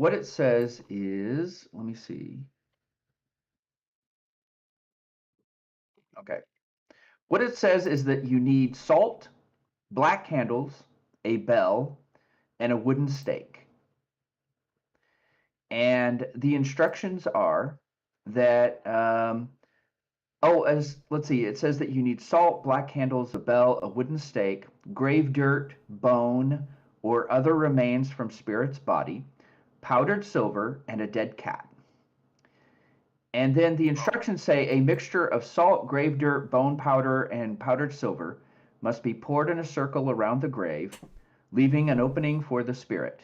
what it says is, let me see. Okay. What it says is that you need salt, black candles, a bell, and a wooden stake. And the instructions are that, let's see, it says that you need salt, black candles, a bell, a wooden stake, grave dirt, bone, or other remains from spirit's body, powdered silver, and a dead cat. And then the instructions say a mixture of salt, grave dirt, bone powder, and powdered silver must be poured in a circle around the grave, leaving an opening for the spirit.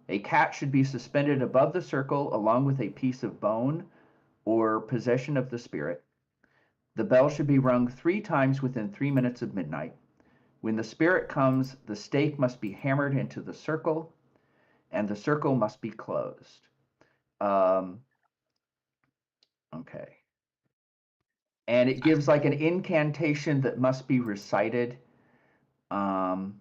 A cat should be suspended above the circle along with a piece of bone or possession of the spirit. The bell should be rung 3 times within 3 minutes of midnight. When the spirit comes, the stake must be hammered into the circle, and the circle must be closed. Okay. And it gives like an incantation that must be recited. And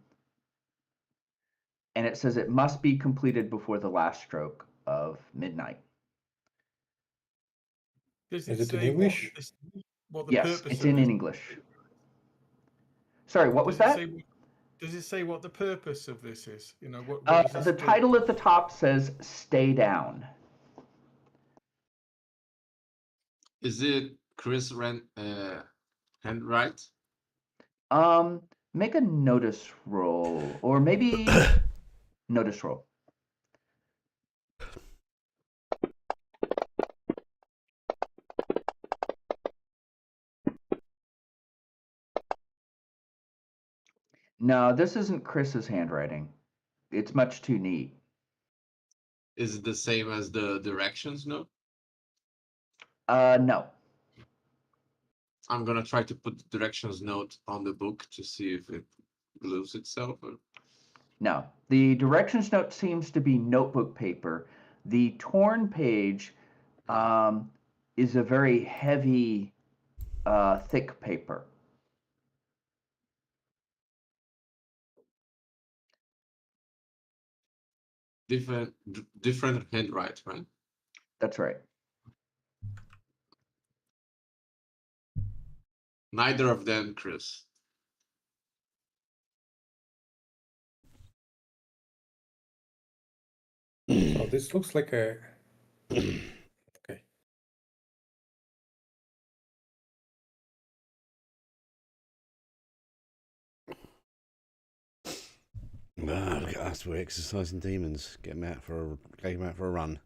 it says it must be completed before the last stroke of midnight. Is it in English? What the Yes, purpose it's of in this? English. Sorry, what was that? Does it say what the purpose of this is? You know, what The does this do? title at the top says "Stay Down." Is it Chris handwrite? Make a notice roll, or maybe notice roll. No, this isn't Chris's handwriting. It's much too neat. Is it the same as the directions note? No. I'm gonna try to put the directions note on the book to see if it glues itself. Or... No. The directions note seems to be notebook paper. The torn page is a very heavy, thick paper. Different handwrite, right? That's right. Neither of them, Chris. So this looks like a... Okay. Look at us, we're exercising demons. Get them out for a run.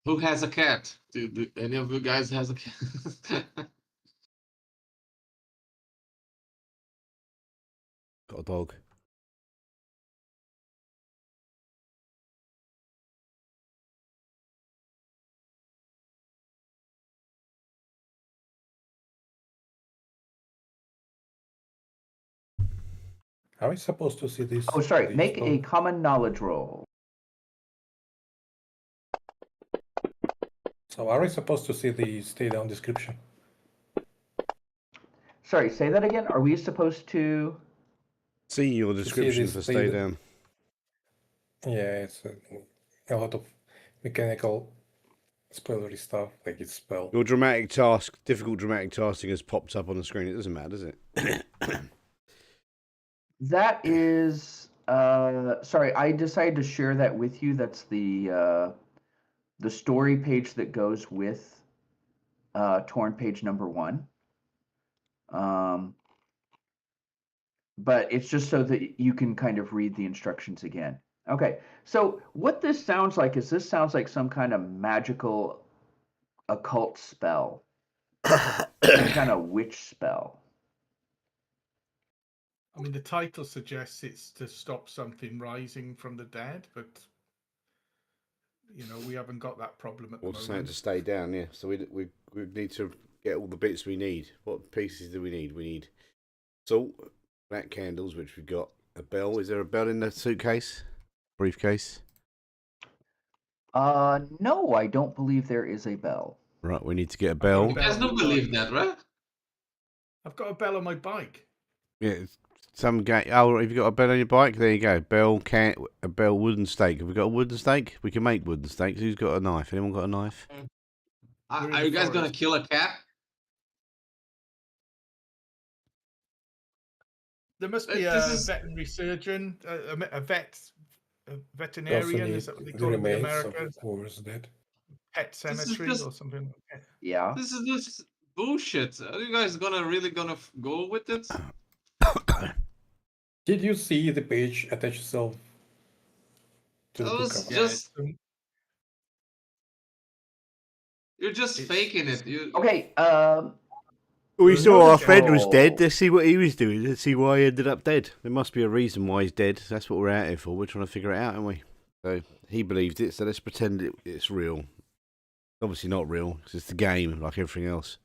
Who has a cat? Do any of you guys has a cat? Got a dog. How are we supposed to see this? Oh, sorry. Make a common knowledge roll. So are we supposed to see the stay down description? Sorry, say that again. Are we supposed to see your description for stay down? Yeah, it's a lot of mechanical spoilery stuff, like it's spell. Your difficult dramatic tasking has popped up on the screen. It doesn't matter, does it? That is, sorry, I decided to share that with you. That's the story page that goes with torn page number 1. But it's just so that you can kind of read the instructions again. Okay, so what this sounds like is this sounds like some kind of magical occult spell, some kind of witch spell. I mean, the title suggests it's to stop something rising from the dead, but you know, we haven't got that problem at the moment. Something to stay down, yeah. So we need to get all the bits we need. What pieces do we need? We need salt, black candles, which we've got. A bell. Is there a bell in the suitcase? Briefcase? No, I don't believe there is a bell. Right, we need to get a bell. You guys don't believe that, right? I've got a bell on my bike. Yeah, some game. Oh, have you got a bell on your bike? There you go. Bell, a bell, wooden stake. Have we got a wooden stake? We can make wooden stakes. Who's got a knife? Anyone got a knife? We're in Are the you guys gonna forest. kill a cat? There must be This a is veterinary surgeon, a veterinarian. Also Is that what they the call it in remains America? of whoever's dead. Pet this is cemetery just or something like that. Yeah. this is just bullshit. Are you guys really gonna go with it? Did you see the page attach itself to the That book was cover? Yeah, just you're just it's- faking it. You Okay. We Notice saw our friend was roll. dead. Let's see what he was doing. Let's see why he ended up dead. There must be a reason why he's dead. That's what we're out here for. We're trying to figure it out, aren't we? So he believed it, so let's pretend it's real. Obviously not real, because it's the game, like everything else.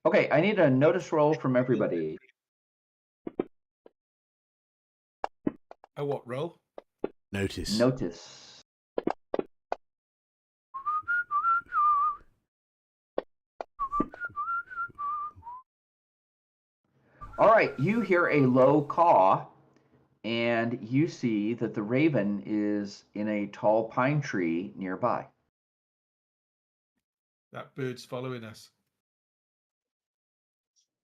Okay, I need a notice roll from everybody. a what roll? Notice. Notice. All right, you hear a low caw, and you see that the raven is in a tall pine tree nearby. That bird's following us.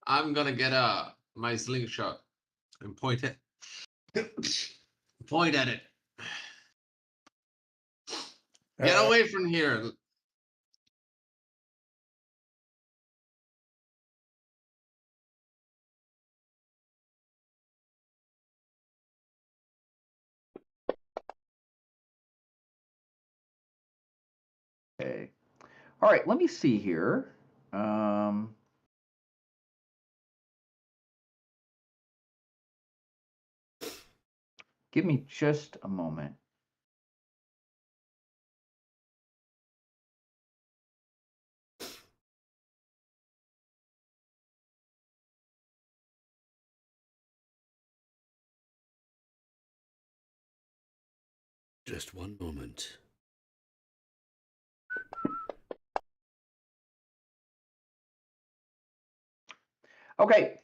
I'm gonna get my slingshot and point it. Point at it. Get away from here. Okay. All right, let me see here. Give me just a moment. Just one moment. Okay.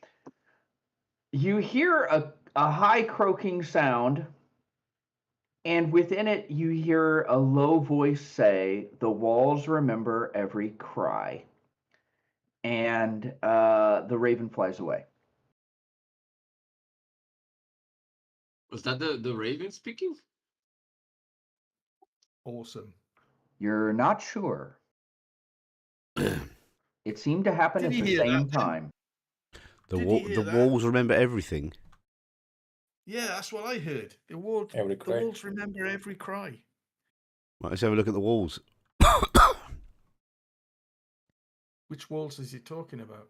You hear a high croaking sound, and within it you hear a low voice say, "The walls remember every cry." And the raven flies away. Was that the raven speaking? Awesome. You're not sure. It seemed to happen Did at you the hear same that, then? time. The Did you hear that? walls remember everything. Yeah, that's what I heard. The Every cry. walls remember every cry. Right, let's have a look at the walls. Which walls is he talking about?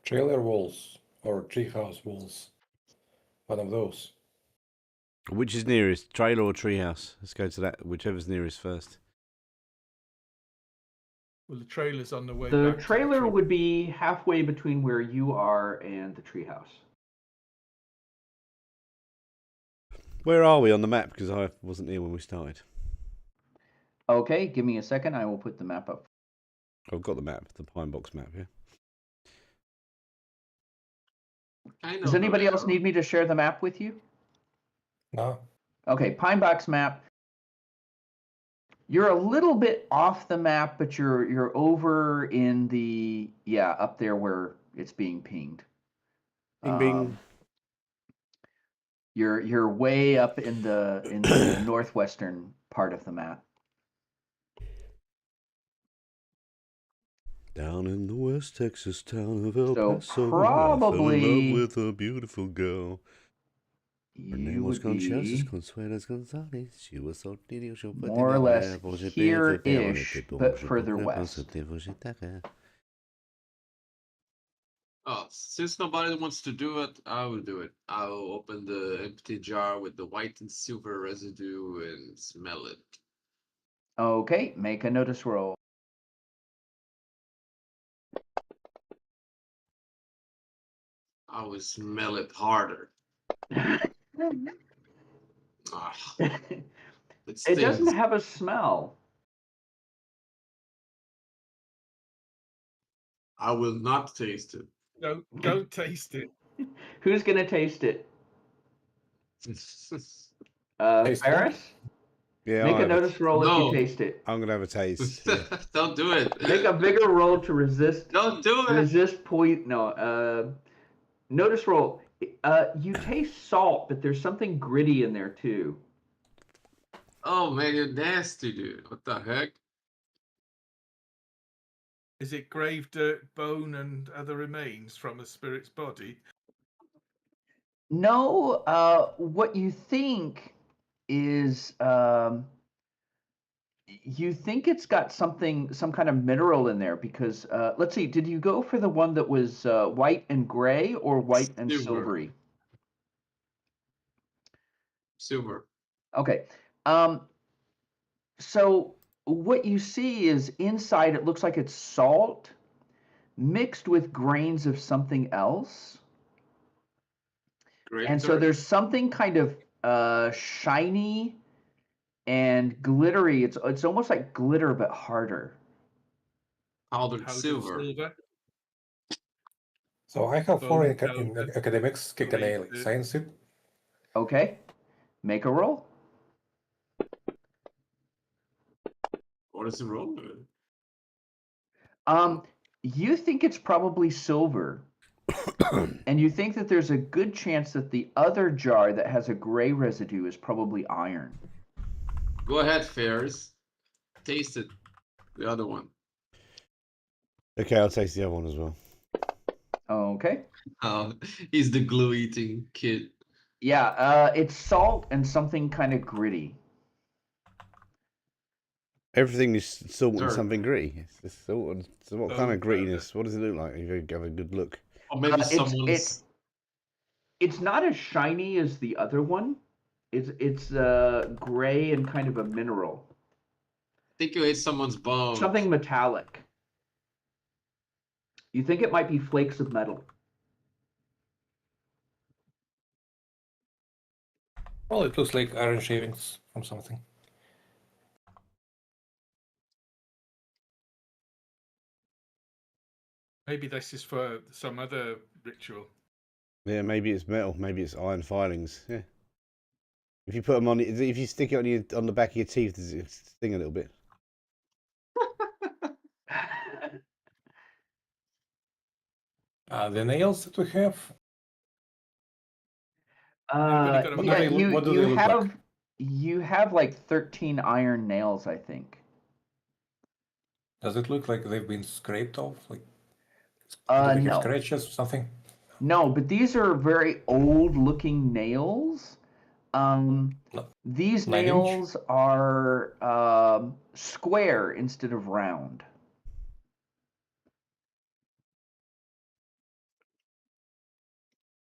Trailer walls or treehouse walls. One of those. Which is nearest, trailer or treehouse? Let's go to that. Whichever's nearest first. Well, the trailer's on the way The back. trailer would be halfway between where you are and the treehouse. Where are we on the map? Because I wasn't here when we started. Okay, give me a second. I will put the map up. I've got the map, the Pinebox map, yeah. Does anybody else need me to share the map with you? No. Okay, Pinebox map. You're a little bit off the map, but you're over in the up there where it's being pinged. Bing bing. You're way up in the northwestern part of the map. Down in the West Texas town of El So Paso, I fell in probably love with a beautiful girl. Her name you was would Conchas be Consuelas Gonzalez. She was so more or less here-ish, but further west. Oh, since nobody wants to do it, I will do it. I will open the empty jar with the white and silver residue and smell it. Okay, make a notice roll. I will smell it harder. Ah, it It doesn't stings. have a smell. I will not taste it. Don't taste it. Who's gonna taste it? Tasteful. Ferris? Yeah, Make I'll a have a- notice roll if No. you taste it. I'm gonna have a taste. Yeah. Don't do it. Make a bigger roll to resist. Don't do it. Resist point. No. Notice roll. You taste salt, but there's something gritty in there too. Oh man, you're nasty, dude. What the heck? Is it grave dirt, bone, and other remains from a spirit's body? No. What you think is you think it's got some kind of mineral in there because let's see. Did you go for the one that was white and gray or white and Silver. silvery? Silver. Okay. So what you see is inside it looks like it's salt mixed with grains of something else. Grave And so dirt. there's something kind of shiny and glittery. It's almost like glitter but harder. Powdered Powdered silver. So I have 4 in, Bone in powder, academics, kick an grave dirt. science. Okay. Make a roll. What is it wrong with it? You think it's probably silver. And you think that there's a good chance that the other jar that has a gray residue is probably iron. Go ahead, Ferris. Taste it. The other one. Okay, I'll taste the other one as well. Okay. He's the glue-eating kid. Yeah, it's salt and something kind of gritty. Everything is salt and Dirt. something gritty. It's salt and, so what kind of Bone powder. grittiness? What does it look like? If you have a good look. Or maybe It's not as shiny as the other one. It's gray and kind of a mineral. I think you ate someone's bone. Something metallic. You think it might be flakes of metal. Well, it looks like iron shavings from something. Maybe this is for some other ritual. Yeah, maybe it's metal. Maybe it's iron filings. Yeah. If you put them on, if you stick it on the back of your teeth, does it sting a little bit? The nails that we have. Anybody got a Yeah, knife? What do they look like? you have like 13 iron nails, I think. Does it look like they've been scraped off? Like, do they have No. scratches or something? No, but these are very old-looking nails. These 9 inch? nails are square instead of round.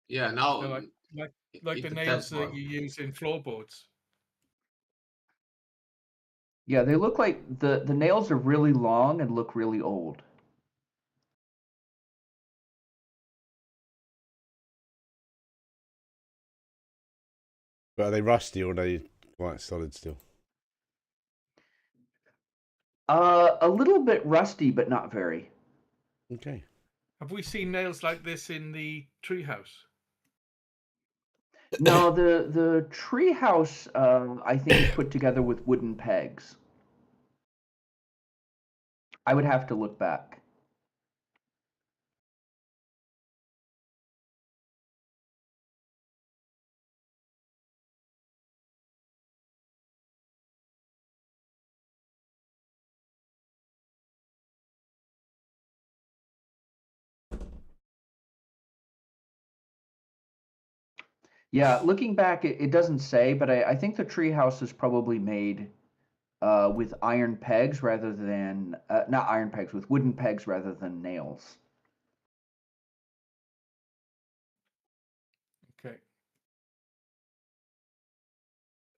Yeah, now. They're like eat the the nails test that one. you use in floorboards. Yeah, they look like the nails are really long and look really old. But are they rusty or are they quite solid still? A little bit rusty, but not very. Okay. Have we seen nails like this in the treehouse? No, the treehouse I think is put together with wooden pegs. I would have to look back. Yeah, looking back, it doesn't say, but I think the treehouse is probably made with iron pegs rather than not iron pegs, with wooden pegs rather than nails. Okay.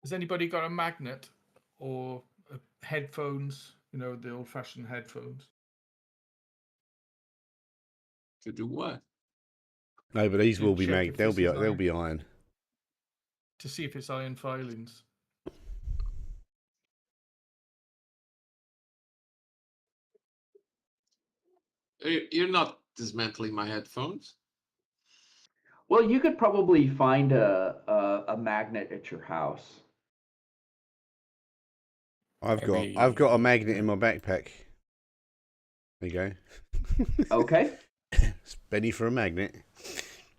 Has anybody got a magnet or headphones? You know, the old-fashioned headphones. To do what? No, but these To will be check made. if They'll this is they'll iron. be iron. To see if it's iron filings. You're not dismantling my headphones. Well, you could probably find a magnet at your house. I've Maybe- got a magnet in my backpack. There you go. Okay. It's Benny for a magnet.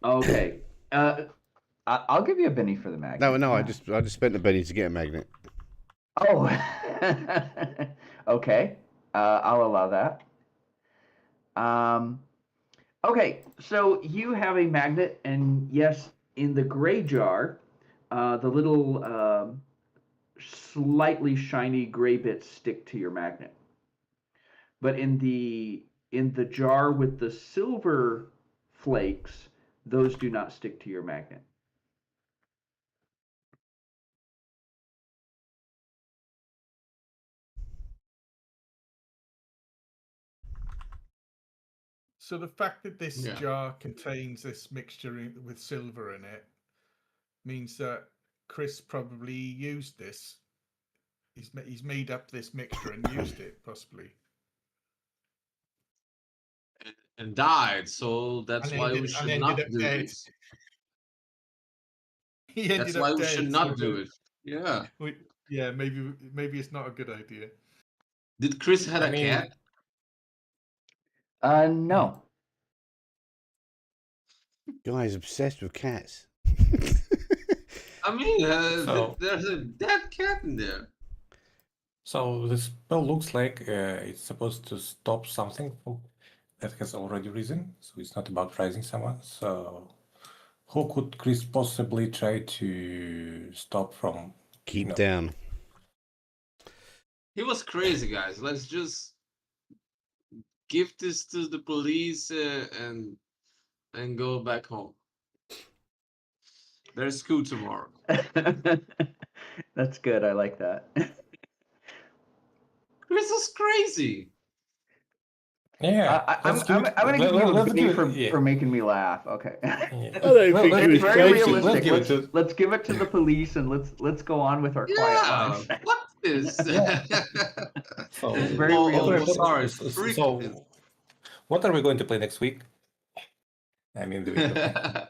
Okay. I'll give you a Benny for the magnet. No, yeah. I just spent a Benny to get a magnet. Oh. Okay. I'll allow that. Okay, so you have a magnet, and yes, in the gray jar, the little slightly shiny gray bits stick to your magnet. But in the jar with the silver flakes, those do not stick to your magnet. So the fact that this Yeah. jar contains this mixture with silver in it means that Chris probably used this. He's made up this mixture and used it, possibly. And died, so that's And why ended- we and should ended not up do dead. it. He ended That's up why we dead, should so not do it. Yeah. Yeah, maybe it's not a good idea. Did Chris had I a mean- cat? No. Guy's obsessed with cats. I mean, So- there's a dead cat in there. So the spell looks like it's supposed to stop something that has already risen. So it's not about rising someone. So who could Chris possibly try to stop from? Keep No. down. He was crazy, guys. Let's just give this to the police and go back home. There's school tomorrow. That's good. I like that. Chris is crazy. Yeah, I'm let's give going it- to give you a let's Benny give it- for making me laugh. Okay. yeah. I don't think let's he It's was give very it- crazy. let's realistic. give it to- Let's give it to the police and let's go on with our quiet Yeah, lives. fuck this. So, It's very Oh, realistic. sorry. So, Freak so this. what are we going to play next week? I mean, the week after.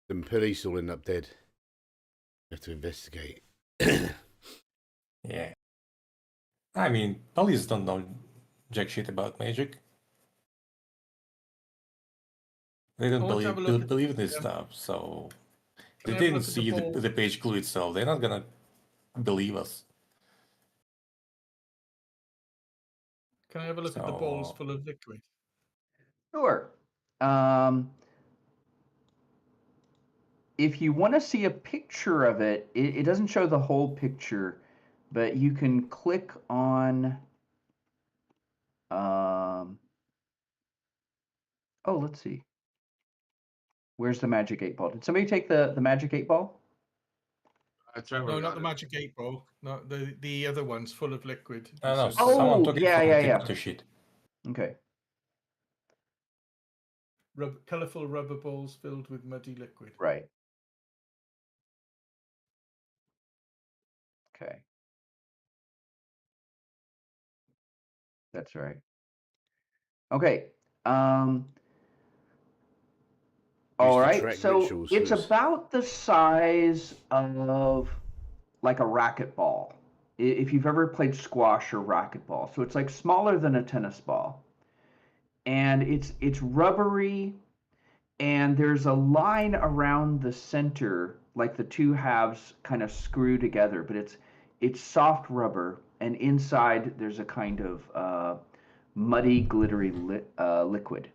The police all end up dead. You have to investigate. Yeah. I mean, police don't know jack shit about magic. They don't I want to have a look at- believe in this stuff, so Can they I have a didn't look at the see ball? the page clue itself. They're not gonna believe us. Can I have a look at the balls So- full of liquid? Sure. If you want to see a picture of it, it doesn't show the whole picture, but you can click on. Oh, let's see. Where's the magic 8 ball? Did somebody take the magic 8 ball? Trevor No, got not the it. magic 8 ball. No, the other one's full of liquid. No, no, This is- someone Oh, took it yeah, from yeah, the yeah. picture sheet. Okay. Colourful rubber balls filled with muddy liquid. Right. Okay. That's right. Okay. All to right. track So rituals, it's so it's- about the size of like a racquetball. If you've ever played squash or racquetball, so it's like smaller than a tennis ball, and it's rubbery, and there's a line around the center, like the two halves kind of screw together, but it's soft rubber, and inside there's a kind of muddy, glittery liquid.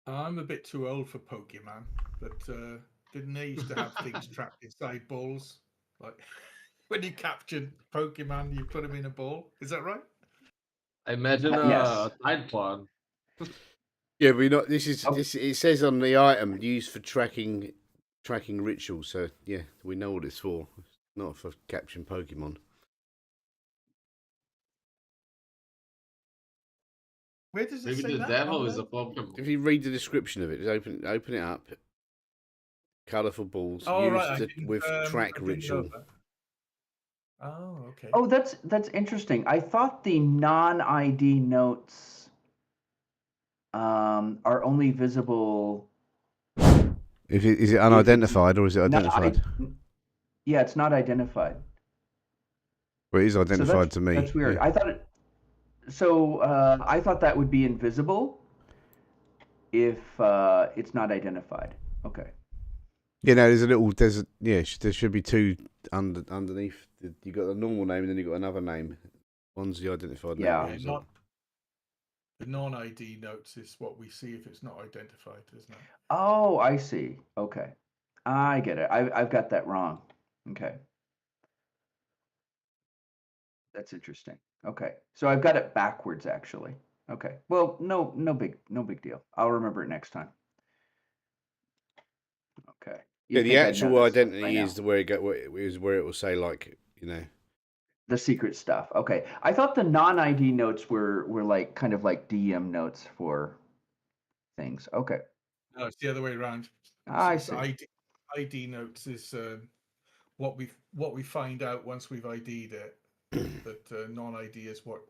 I'm a bit too old for Pokemon, but didn't they used to have things trapped inside balls? Like when you captured Pokemon, you put them in a ball. Is that right? I imagine Yes. a Tide Pod. Yeah, but not. This is Oh. this. It says on the item used for tracking rituals. So yeah, we know what it's for. It's not for capturing Pokemon. Where does it Maybe say the that? devil on is there? a Pokemon. If you read the description of it, just open it up. Colourful balls Oh, used right. I to, didn't, with I track didn't know ritual. that. Oh, okay. Oh, that's interesting. I thought the non-ID notes are only visible. Is it unidentified or is it Not, identified? yeah, it's not identified. Well, it is So identified to me. that's weird. Yeah. I thought it. So I thought that would be invisible if it's not identified. Okay. Yeah, no, there's a little. There should be two underneath. You got the normal name and then you got another name. One's the identified name. Yeah. one's The non-ID notes is what we see if it's not identified, isn't it? Oh, I see. Okay. I get it. I've got that wrong. Okay. That's interesting. Okay. So I've got it backwards actually. Okay. Well, no big deal. I'll remember it next time. Okay. Yeah, You'd the think I'd know actual this by identity now. is the where it will say, like, The secret stuff. Okay. I thought the non-ID notes were like kind of like DM notes for things. Okay. No, it's the other way around. I It's see. ID notes is what we find out once we've ID'd it. That non-ID is what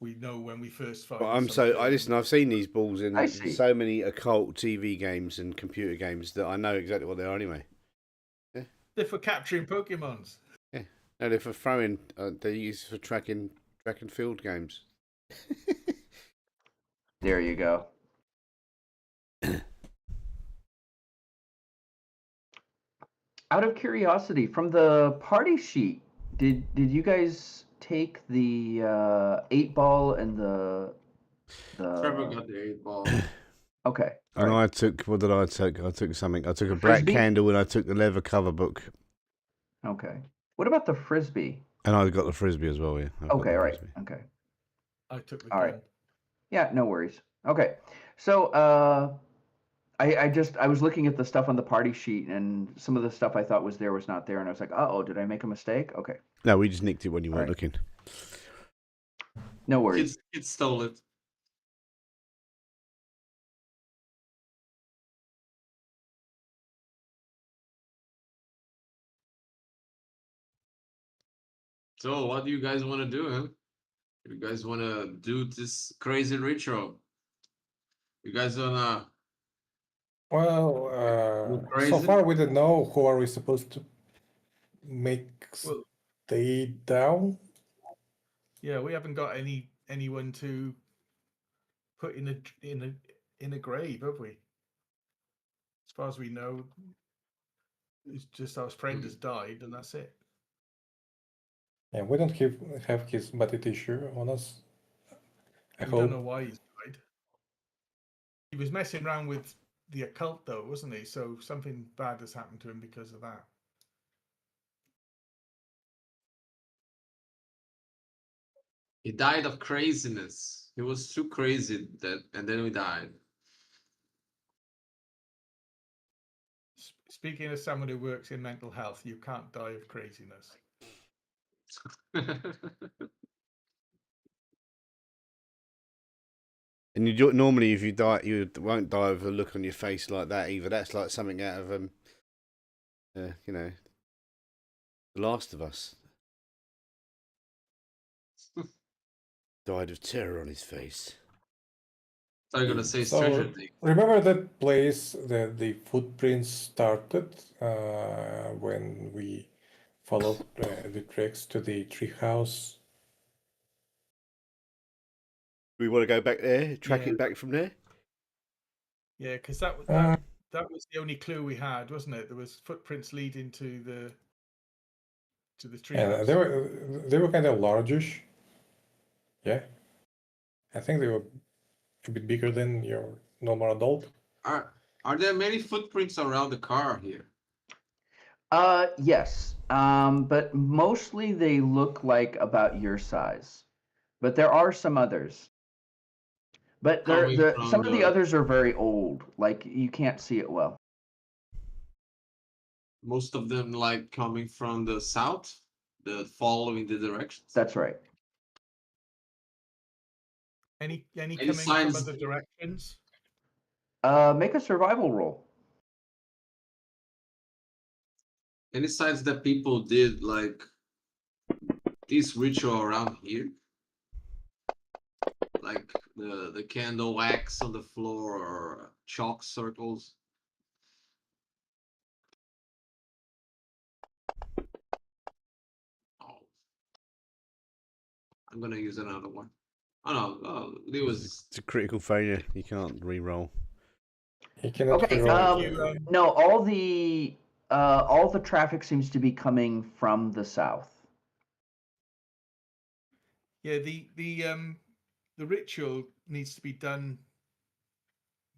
we know when we first find. But I've seen these balls in I see. so many occult TV games and computer games that I know exactly what they are anyway. They're for capturing Pokemons. Yeah, no, they're for throwing. They're used for tracking field games. There you go. Out of curiosity, from the party sheet, did you guys take the 8-ball and the Trevor got the 8-ball. Okay. And All right. I took, what did I take? I took something. I took a The black Frisbee? candle and I took the leather cover book. Okay. What about the frisbee? And I got the frisbee as well. Yeah. I've got Okay. the All right. frisbee. Okay. I took the All gun. right. Yeah. No worries. Okay. So I was looking at the stuff on the party sheet, and some of the stuff I thought was there was not there, and I was like, oh, did I make a mistake? Okay. No, we just nicked it when you weren't Right. looking. No worries. Kids stole it. So, what do you guys want to do, huh? You guys want to do this crazy ritual? You guys wanna? Well, so crazy? far we don't know who are we supposed to make Well, stay down. yeah, we haven't got anyone to put in a grave, have we? As far as we know, it's just our friend has died, and that's it. Yeah, we don't have his body tissue on us. I We don't know hope. why he's died. He was messing around with the occult, though, wasn't he? So something bad has happened to him because of that. He died of craziness. He was too crazy and then he died. Speaking as someone who works in mental health, you can't die of craziness. And you normally, if you die, you won't die with a look on your face like that either. That's like something out of The Last of Us. Died of terror on his face. So you're gonna say So Stranger Things. remember that place that the footprints started when we followed the tracks to the treehouse? We want to go back there, track Yeah. it back from there. Yeah, because that was the only clue we had, wasn't it? There was footprints leading to the tree And house. they were kind of largish. Yeah, I think they were a bit bigger than your normal adult. Are there many footprints around the car here? Yes. But mostly they look like about your size. But there are some others. But Coming from some of the the- others are very old. Like you can't see it well. Most of them like coming from the south, following the directions. That's right. Any coming signs- from other directions? Make a survival roll. Any signs that people did like this ritual around here, like the candle wax on the floor or chalk circles. Oh, I'm gonna use another one. Oh no, Lewis. It's a critical failure. You can't re-roll. You cannot Okay, reroll it. no, all the traffic seems to be coming from the south. Yeah, the ritual needs to be done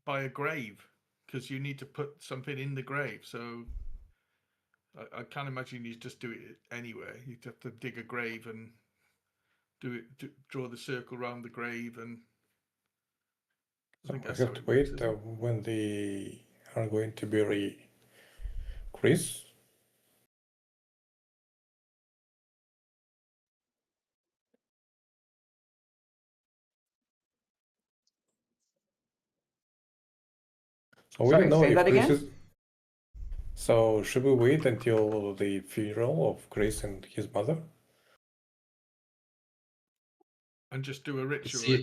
by a grave because you need to put something in the grave. So I can't imagine you just do it anywhere. You have to dig a grave and draw the circle around the grave, and I So think I that's have how to it works, wait isn't it? when they are going to bury Chris. So we Sorry, don't know say if that Chris again? is. So should we wait until the funeral of Chris and his mother? And just do a ritual See-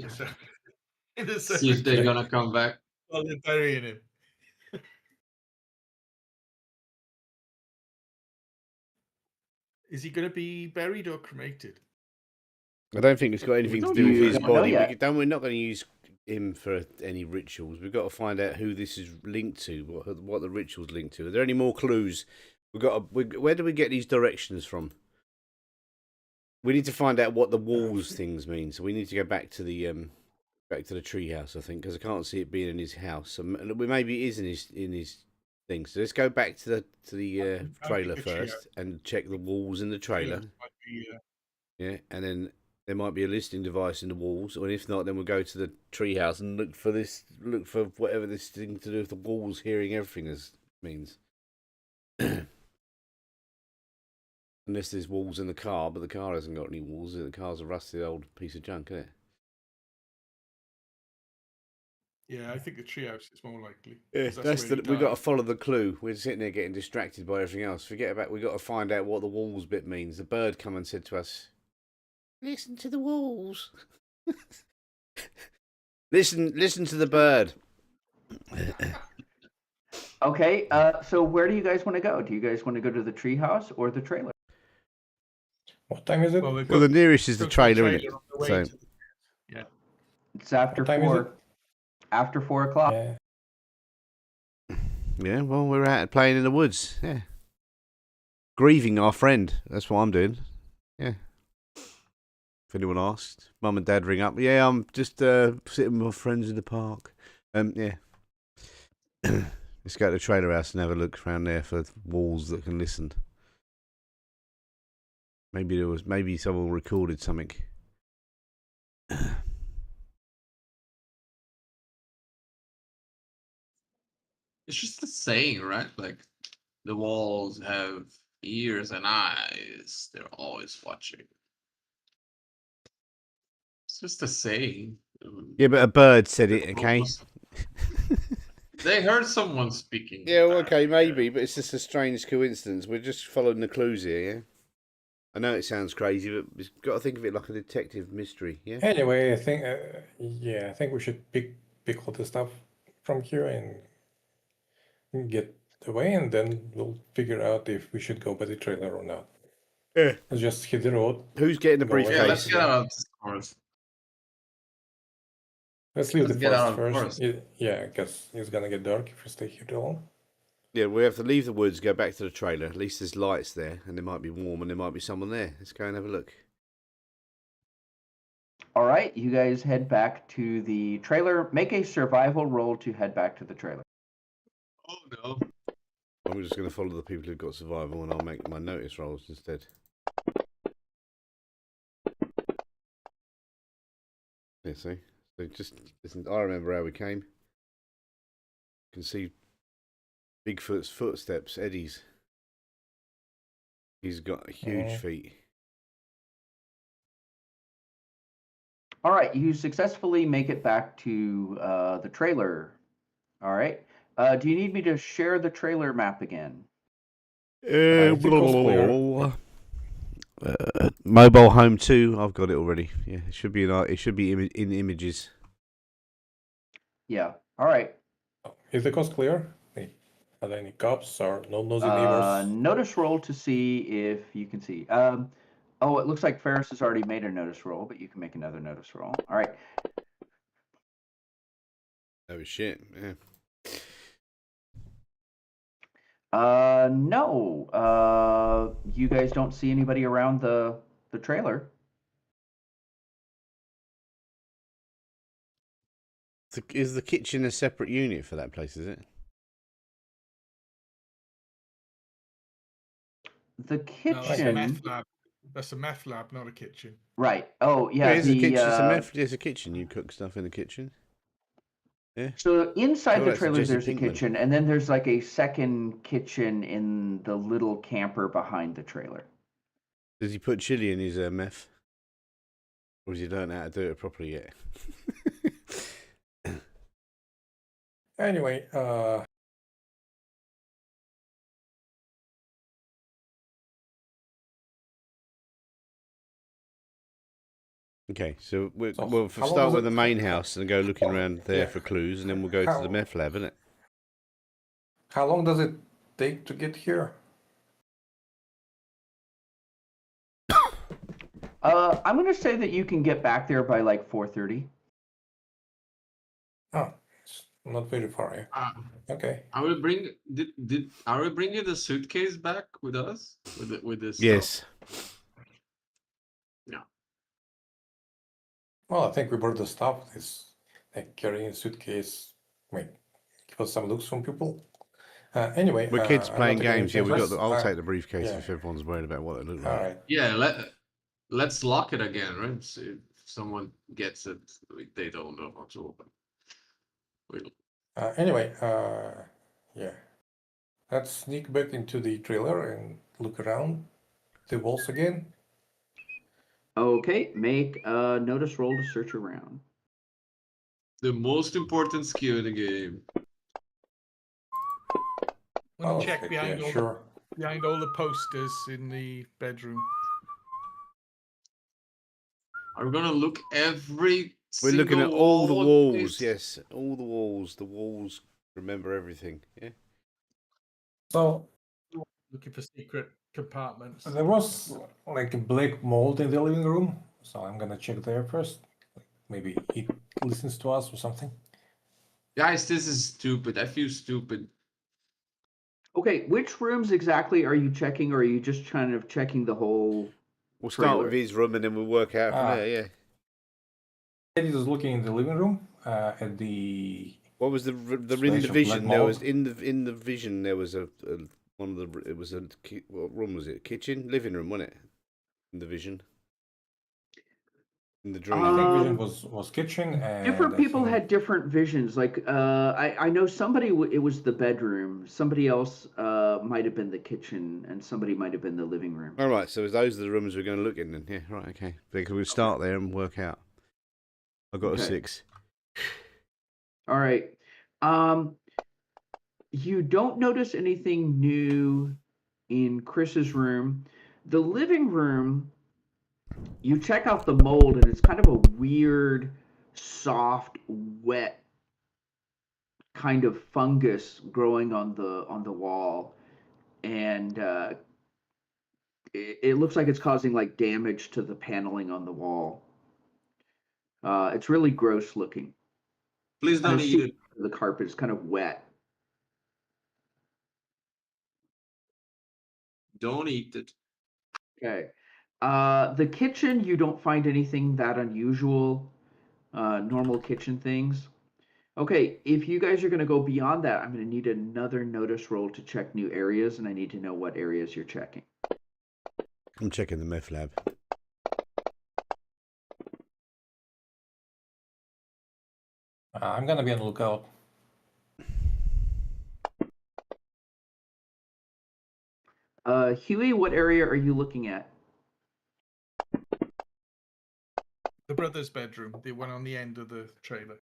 in the See if they're cemetery gonna come back. while they're burying him. Is he going to be buried or cremated? I don't think it's got anything to don't do with know his yet. Don't know body. yet. We're not going to use him for any rituals. We've got to find out who this is linked to, what the ritual's linked to. Are there any more clues? Where do we get these directions from? We need to find out what the walls things mean. So we need to go back to the treehouse, I think, because I can't see it being in his house. So maybe it is in his thing. So let's go back to the trailer first and check the walls in the trailer. Might be, Yeah, and then there might be a listening device in the walls, or if not, then we'll go to the treehouse and look for whatever this thing to do with the walls hearing everything means. Unless there's walls in the car, but the car hasn't got any walls. The car's a rusty old piece of junk, isn't it? yeah, I think the treehouse is more likely. Yeah, 'cause that's where he we've got to died. follow the clue. We're sitting there getting distracted by everything else. Forget about. We've got to find out what the walls bit means. The bird come and said to us, "Listen to the walls." Listen to the bird. Okay, so where do you guys want to go? Do you guys want to go to the treehouse or the trailer? What time is it? Well, Well, the nearest is the trailer, isn't it? on the way So to yeah. It's after What time is 4. it? After 4 o'clock. Yeah. yeah, well, we're out playing in the woods. Yeah, grieving our friend. That's what I'm doing. Yeah. If anyone asked, Mum and Dad ring up. Yeah, I'm just sitting with my friends in the park. Yeah. Let's go to the trailer house and have a look around there for walls that can listen. Maybe someone recorded something. It's just a saying, right? Like the walls have ears and eyes. They're always watching. It's just a saying. Yeah, but a bird said it, okay? They heard someone speaking. Yeah, well, okay, maybe, but it's just a strange coincidence. We're just following the clues here, yeah? I know it sounds crazy, but we've got to think of it like a detective mystery, yeah? Anyway, I think I think we should pick all the stuff from here and get away, and then we'll figure out if we should go by the trailer or not. Yeah. Let's just hit the road. Who's getting the Go ahead. Yeah, let's briefcase? get out of this forest. Let's leave Let's the get out forest of the first. Yeah, because it's gonna get dark if we stay here too long. Yeah, we have to leave the woods, go back to the trailer. At least there's lights there, and it might be warm, and there might be someone there. Let's go and have a look. All right, you guys head back to the trailer. Make a survival roll to head back to the trailer. Oh no. I'm just going to follow the people who've got survival, and I'll make my notice rolls instead. Yeah, see? So just listen, I remember how we came. You can see Bigfoot's footsteps, Eddie's. He's got huge Yeah. feet. All right, you successfully make it back to the trailer. All right. Do you need me to share the trailer map again? I think it was clear. Mobile home 2. I've got it already. Yeah, it should be in images. Yeah. All right. Is the coast clear? Are there any cops or no nosy neighbors? Notice roll to see if you can see. Oh, it looks like Ferris has already made a notice roll, but you can make another notice roll. All right. Oh shit! Yeah. No. You guys don't see anybody around the trailer. Is the kitchen a separate unit for that place? Is it? The No, that's a kitchen. meth lab. That's a meth lab, not a kitchen. Right. Oh, yeah. It's a kitchen. It's a kitchen. You cook stuff in the kitchen. Yeah. So inside Oh, the that's trailer, Jesse there's a Pinkman. kitchen, and then there's like a second kitchen in the little camper behind the trailer. Does he put chili in his meth? Or has he learned how to do it properly yet? Anyway, Okay, so we'll So, we'll how long start was with it- the main house and go looking around there yeah. for clues, and then we'll go to How- the meth lab, isn't it? how long does it take to get here? I'm going to say that you can get back there by like 4:30. Oh, it's not very far. Yeah. Uh, Okay. Are we are we bringing the suitcase back with us? With this stuff? Yes. Well, I think we brought the stuff. It's like carrying a suitcase. Wait, give us some looks from people. Anyway, We're kids I'm playing not taking games. Yeah, any we got. pictures. I'll take the briefcase yeah. if everyone's worried about what it looks All like. right. Yeah, let's lock it again, right? So if someone gets it, they don't know how to open. Anyway, yeah. Let's sneak back into the trailer and look around the walls again. Okay, make a notice roll to search around. The most important skill in the game. Want to heck check behind yeah, all sure. behind all the posters in the bedroom. Are we gonna look every? We're looking at single all the wall of walls. this? Yes, all the walls. The walls remember everything. Yeah. So Looking for secret compartments. there was like a black mold in the living room, so I'm gonna check there first. Maybe it listens to us or something. Guys, this is stupid. I feel stupid. Okay, which rooms exactly are you checking, or are you just kind of checking the whole? We'll start Trailer. with his room and then we'll work out from there. Yeah. Eddie is looking in the living room at the. What was in the Splash of black vision? There was mold. in the vision there was a one of the it was a what room was it? Kitchen, living room, wasn't it? In the vision. In the dream. I think vision was kitchen and Different I people think- had different visions. Like I know somebody it was the bedroom. Somebody else might have been the kitchen, and somebody might have been the living room. All right, so those are the rooms we're going to look in then. Yeah, right, okay. Because we'll start there and work out. I got a Okay. 6. All right. You don't notice anything new in Chris's room. The living room, you check out the mold, and it's kind of a weird, soft, wet kind of fungus growing on the wall, and it looks like it's causing like damage to the paneling on the wall. It's really gross looking. Please don't eat it. The carpet is kind of wet. Don't eat it. Okay. The kitchen, you don't find anything that unusual. Normal kitchen things. Okay, if you guys are going to go beyond that, I'm going to need another notice roll to check new areas, and I need to know what areas you're checking. I'm checking the meth lab. I'm gonna be on the lookout. Huey, what area are you looking at? The brother's bedroom, the one on the end of the trailer.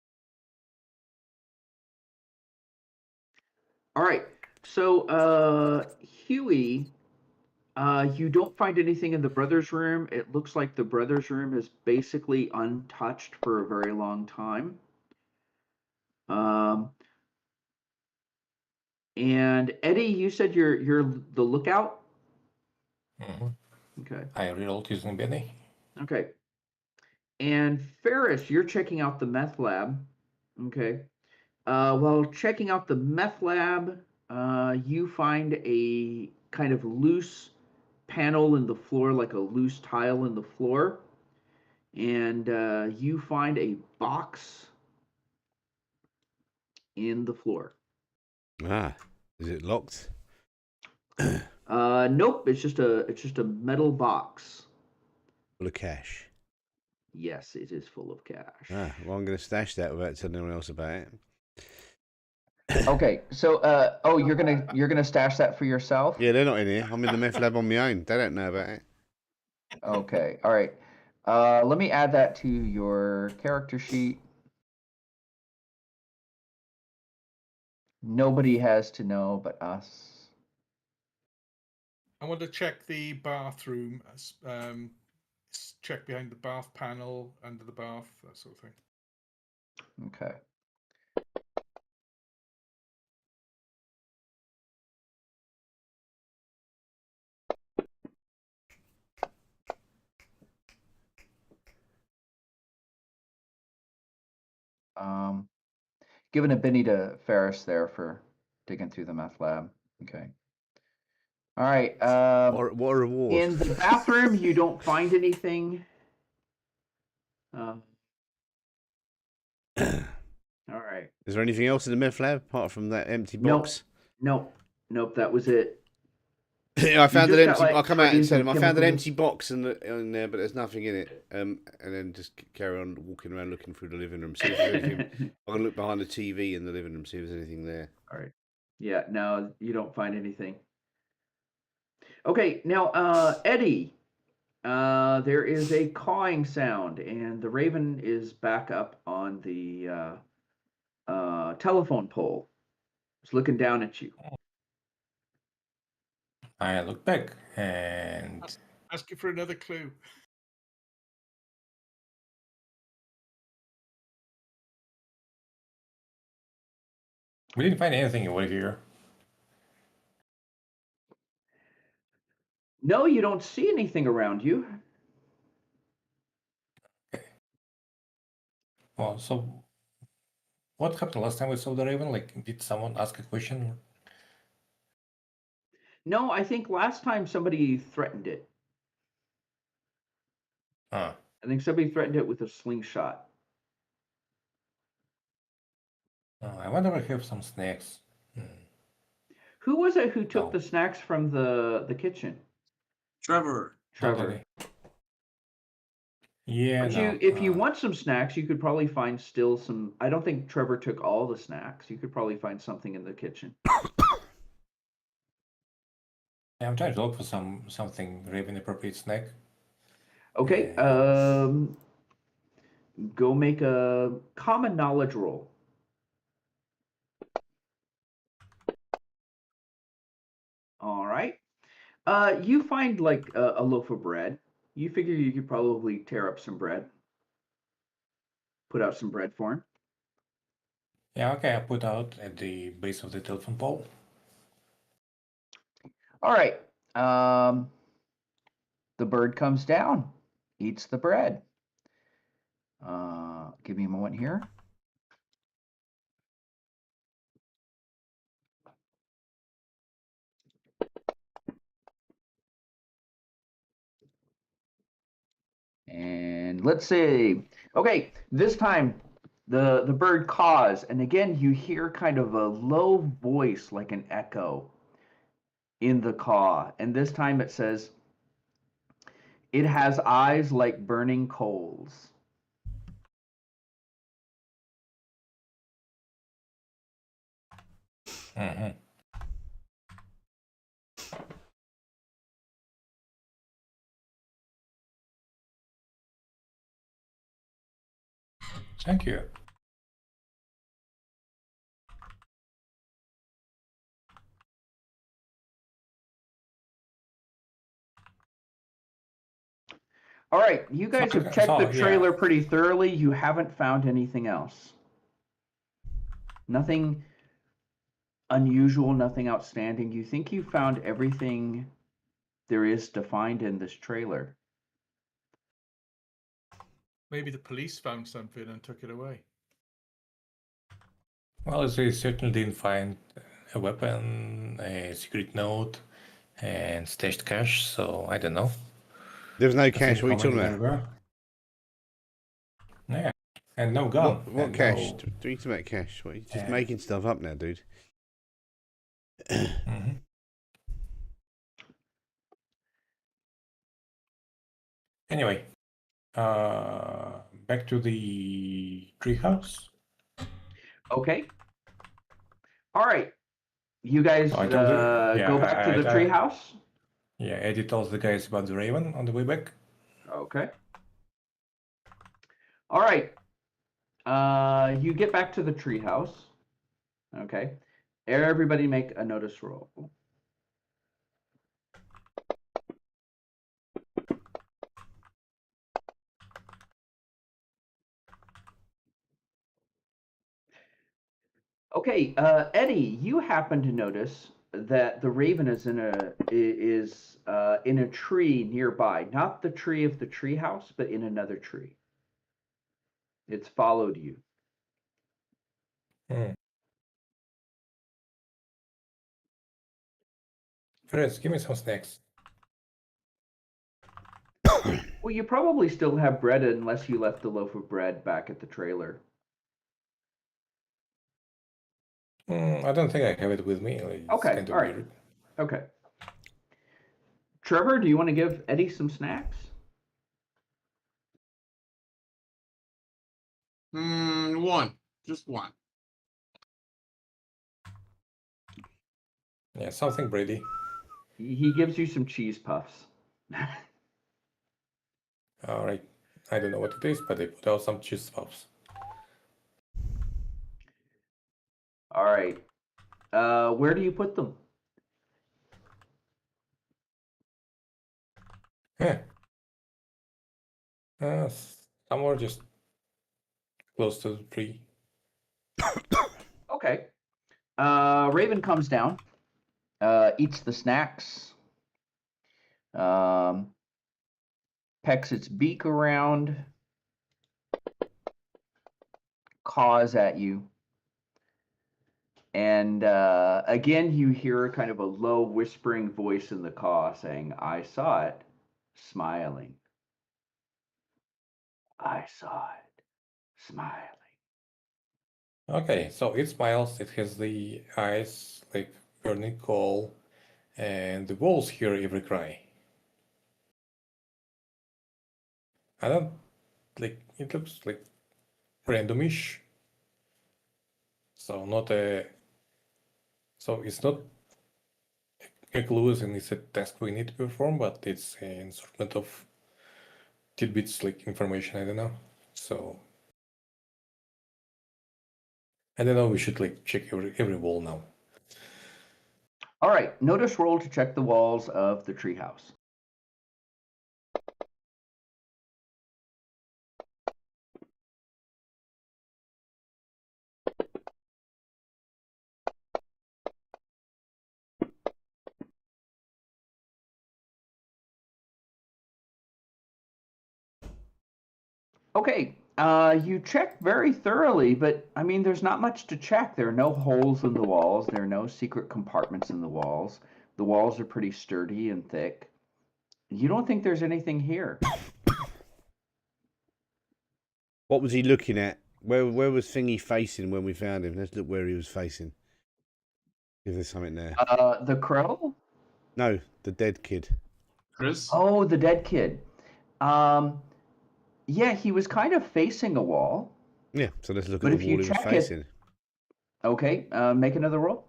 All right. So, Huey, You don't find anything in the brothers' room. It looks like the brothers' room is basically untouched for a very long time. And Eddie, you said you're the lookout? Mm-hmm. Okay. I rerolled using Benny. Okay. And Ferris, you're checking out the meth lab. Okay. While checking out the meth lab, you find a kind of loose panel in the floor, like a loose tile in the floor. And you find a box in the floor. Ah, is it locked? Nope, it's just a metal box. Full of cash. Yes, it is full of cash. Ah, well, I'm going to stash that without telling anyone else about it. Okay, so you're gonna stash that for yourself? Yeah, they're not in here. I'm in the meth lab on my own. They don't know about it. Okay, all right. Let me add that to your character sheet. Nobody has to know but us. I want to check the bathroom. Check behind the bath panel, under the bath, that sort of thing. Okay. Giving a Benny to Ferris there for digging through the meth lab. Okay. All right. What a reward. In the bathroom, you don't find anything. All right. Is there anything else in the meth lab apart from that empty box? Nope. That was it. I found an just empty. got, like, I'll come out and trays tell and him I found an chemicals. empty box in there, but there's nothing in it. And then just carry on walking around looking through the living room. See if there's anything. I'm gonna look behind the TV in the living room, see if there's anything there. All right. Yeah. No, you don't find anything. Okay. Now, Eddie. There is a cawing sound, and the raven is back up on the telephone pole. It's looking down at you. I look back and Ask you for another clue. we didn't find anything over here. No, you don't see anything around you. Well, so what happened last time we saw the raven? Like, did someone ask a question? No, I think last time somebody threatened it. Ah, I think somebody threatened it with a slingshot. I wonder if I have some snacks. Who was it who took Oh. the snacks from the kitchen? Trevor. Trevor. Yeah, no. If you want some snacks, you could probably find still some. I don't think Trevor took all the snacks. You could probably find something in the kitchen. Yeah, I'm trying to look for something raven appropriate snack. Okay. Go make a common knowledge roll. All right. You find like a loaf of bread. You figure you could probably tear up some bread. Put out some bread for him. Yeah, okay, I put out at the base of the telephone pole. All right. The bird comes down, eats the bread. Give me a moment here. And let's see. Okay, this time the bird caws, and again you hear kind of a low voice like an echo in the caw. And this time it says, "It has eyes like burning coals." Mm-hmm. Thank you. All right, you guys have checked the yeah. trailer pretty thoroughly. You haven't found anything else. Nothing unusual, nothing outstanding. You think you found everything there is to find in this trailer. Maybe the police found something and took it away. Well, they certainly didn't find a weapon, a secret note, and stashed cash, so I don't know. There's no I cash. think What are you how talking many about? there were. Yeah, and no gun. What and cash? No... What are you talking about cash? What, are you just Yeah. making stuff up now, dude? Mhm. Anyway, back to the treehouse. Okay. All right. You guys So I told you, go back to the treehouse. Yeah, Eddie tells the guys about the Raven on the way back. Okay. All right. You get back to the treehouse. Okay. Everybody make a notice roll. Okay, Eddie, you happen to notice that the raven is in a tree nearby, not the tree of the treehouse, but in another tree. It's followed you. Fritz, give me some snacks. Well, you probably still have bread unless you left the loaf of bread back at the trailer. I don't think I have it with me. It's Okay, kind of all right. weird. Okay. Trevor, do you want to give Eddie some snacks? One. Just one. Yeah, something Brady. He gives you some cheese puffs. All right. I don't know what it is, but they put out some cheese puffs. All right. Where do you put them? Yeah. Somewhere just close to the tree. Okay. Raven comes down, eats the snacks, pecks its beak around, caws at you. And again, you hear kind of a low whispering voice in the caw saying, I saw it, smiling. I saw it, smiling. Okay, so it smiles. It has the eyes like burning coal, and the wolves hear every cry. I don't like. It looks like randomish. So not a. So it's not a clue and it's a task we need to perform, but it's an assortment of tidbits like information. I don't know. So I don't know. We should like check every wall now. All right, notice roll to check the walls of the treehouse. Okay, you check very thoroughly, but I mean, there's not much to check. There are no holes in the walls. There are no secret compartments in the walls. The walls are pretty sturdy and thick. You don't think there's anything here. What was he looking at? Where was Thingy facing when we found him? Let's look where he was facing. If there's something there. The crow? No, the dead kid. Chris? Oh, the dead kid. Yeah, he was kind of facing a wall. Yeah, so let's look But at if the you wall he was check it- facing. Okay, make another roll.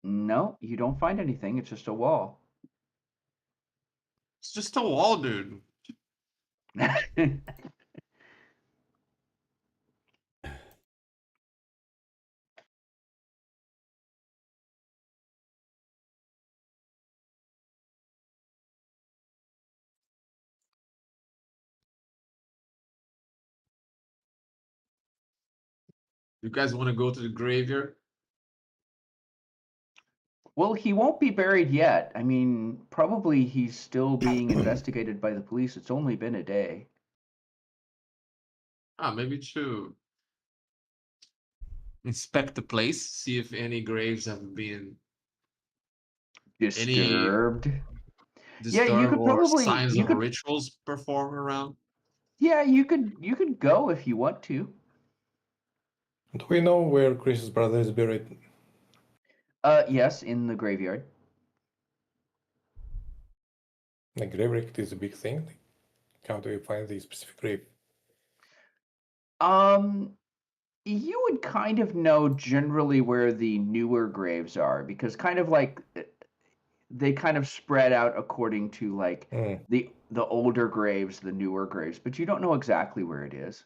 No, you don't find anything. It's just a wall. It's just a wall, dude. You guys want to go to the graveyard? Well, he won't be buried yet. I mean, probably he's still being investigated by the police. It's only been a day. Maybe to inspect the place, see if any graves have been Disturbed. Yeah, you disturbed could or probably signs you of could rituals performed around. yeah, you could go if you want to. Do we know where Chris's brother is buried? Yes, in the graveyard. The grave wreck is a big thing. Like, how do you find the specific grave? You would kind of know generally where the newer graves are because kind of like they kind of spread out according to like the older graves, the newer graves, but you don't know exactly where it is.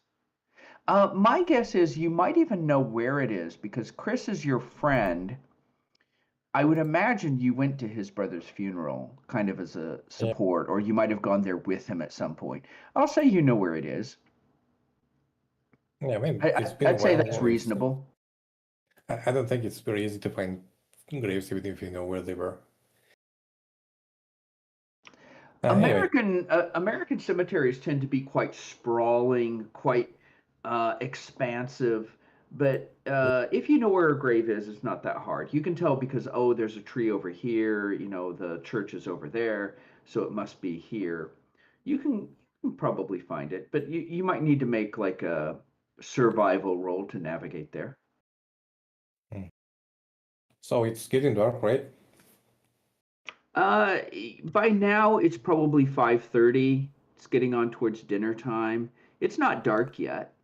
My guess is you might even know where it is because Chris is your friend. I would imagine you went to his brother's funeral kind of as a support, or you might have gone there with him at some point. I'll say you know where it is. Yeah, I mean, it's been I'd a say while. that's reasonable. I don't think it's very easy to find graves even if you know where they were. Anyway. American cemeteries tend to be quite sprawling, quite expansive. But if you know where a grave is, it's not that hard. You can tell because there's a tree over here. You know, the church is over there, so it must be here. You can probably find it, but you might need to make like a survival roll to navigate there. So it's getting dark, right? By now it's probably 5:30. It's getting on towards dinner time. It's not dark yet,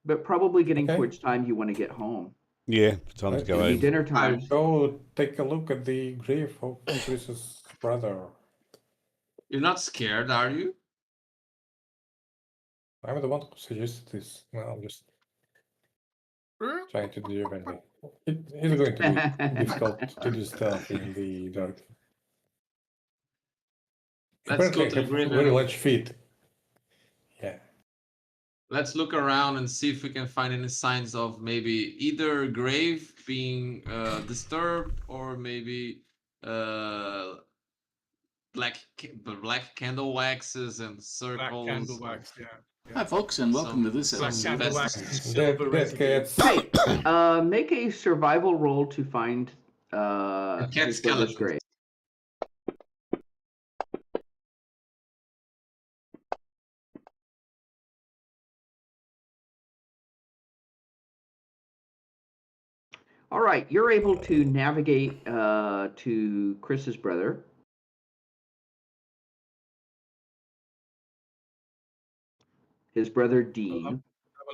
but probably getting towards time you want to get home. Yeah, time to go home. Dinner time. Go take a look at the grave of Chris's brother. You're not scared, are you? I'm the one who suggested this. No, I'm just trying to do everything. It's going to be difficult to do stuff in the dark. Let's go to the have graveyard. very large feet. Yeah. Let's look around and see if we can find any signs of maybe either grave being disturbed or maybe black candle waxes and circles. Black candle wax, yeah. Hi, folks, and welcome to this Black episode. candle wax and silver residue. Okay, make a survival roll to find cat his brother's skeleton. grave. All right, you're able to navigate to Chris's brother. His brother Dean. Have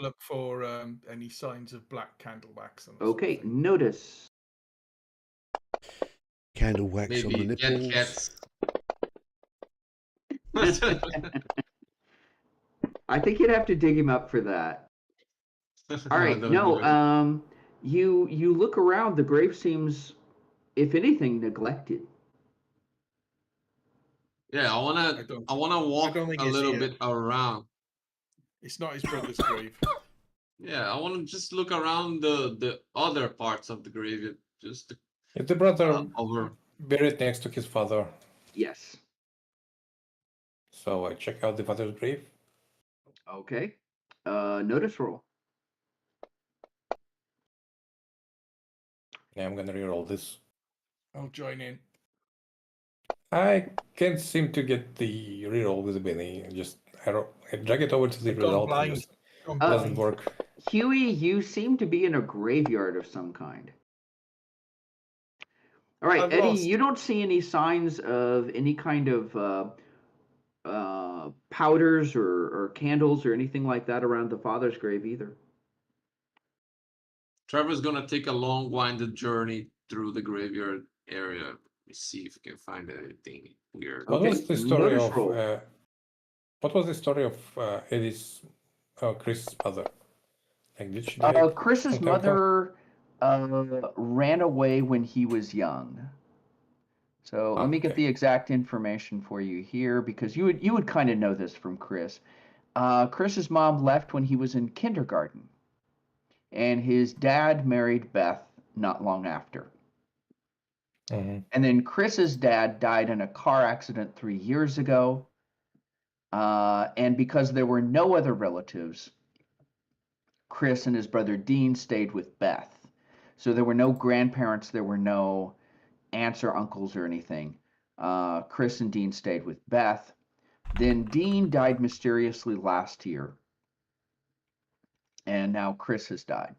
a look for any signs of black candle wax. And Okay, notice. Candle wax Maybe on the nipples. cats. I think you'd have to dig him up for that. All right, you look around. The grave seems, if anything, neglected. Yeah, I wanna walk a little bit around. It's not his brother's grave. Yeah, I want to just look around the other parts of the graveyard. Just Is the brother over buried next to his father? Yes. So I check out the father's grave. Okay. Notice roll. Yeah, I'm gonna reroll this. I'll join in. I can't seem to get the reroll with the Benny. I drag it over to the They've gone result. blind. And just Gone doesn't blind. work. Huey, you seem to be in a graveyard of some kind. All right, I've Eddie, lost. you don't see any signs of any kind of powders or candles or anything like that around the father's grave either. Trevor's gonna take a long, winded journey through the graveyard area. Let me see if we can find anything weird. What Okay, was the story notice of roll. what was the story of Eddie's Chris's mother? Like, did she die Chris's some time ago? mother ran away when he was young. So let me get the exact information for you here because you would kind of know this from Chris. Chris's mom left when he was in kindergarten, and his dad married Beth not long after. Mhm. And then Chris's dad died in a car accident 3 years ago. And because there were no other relatives, Chris and his brother Dean stayed with Beth. So there were no grandparents, there were no aunts or uncles or anything. Chris and Dean stayed with Beth. Then Dean died mysteriously last year. And now Chris has died.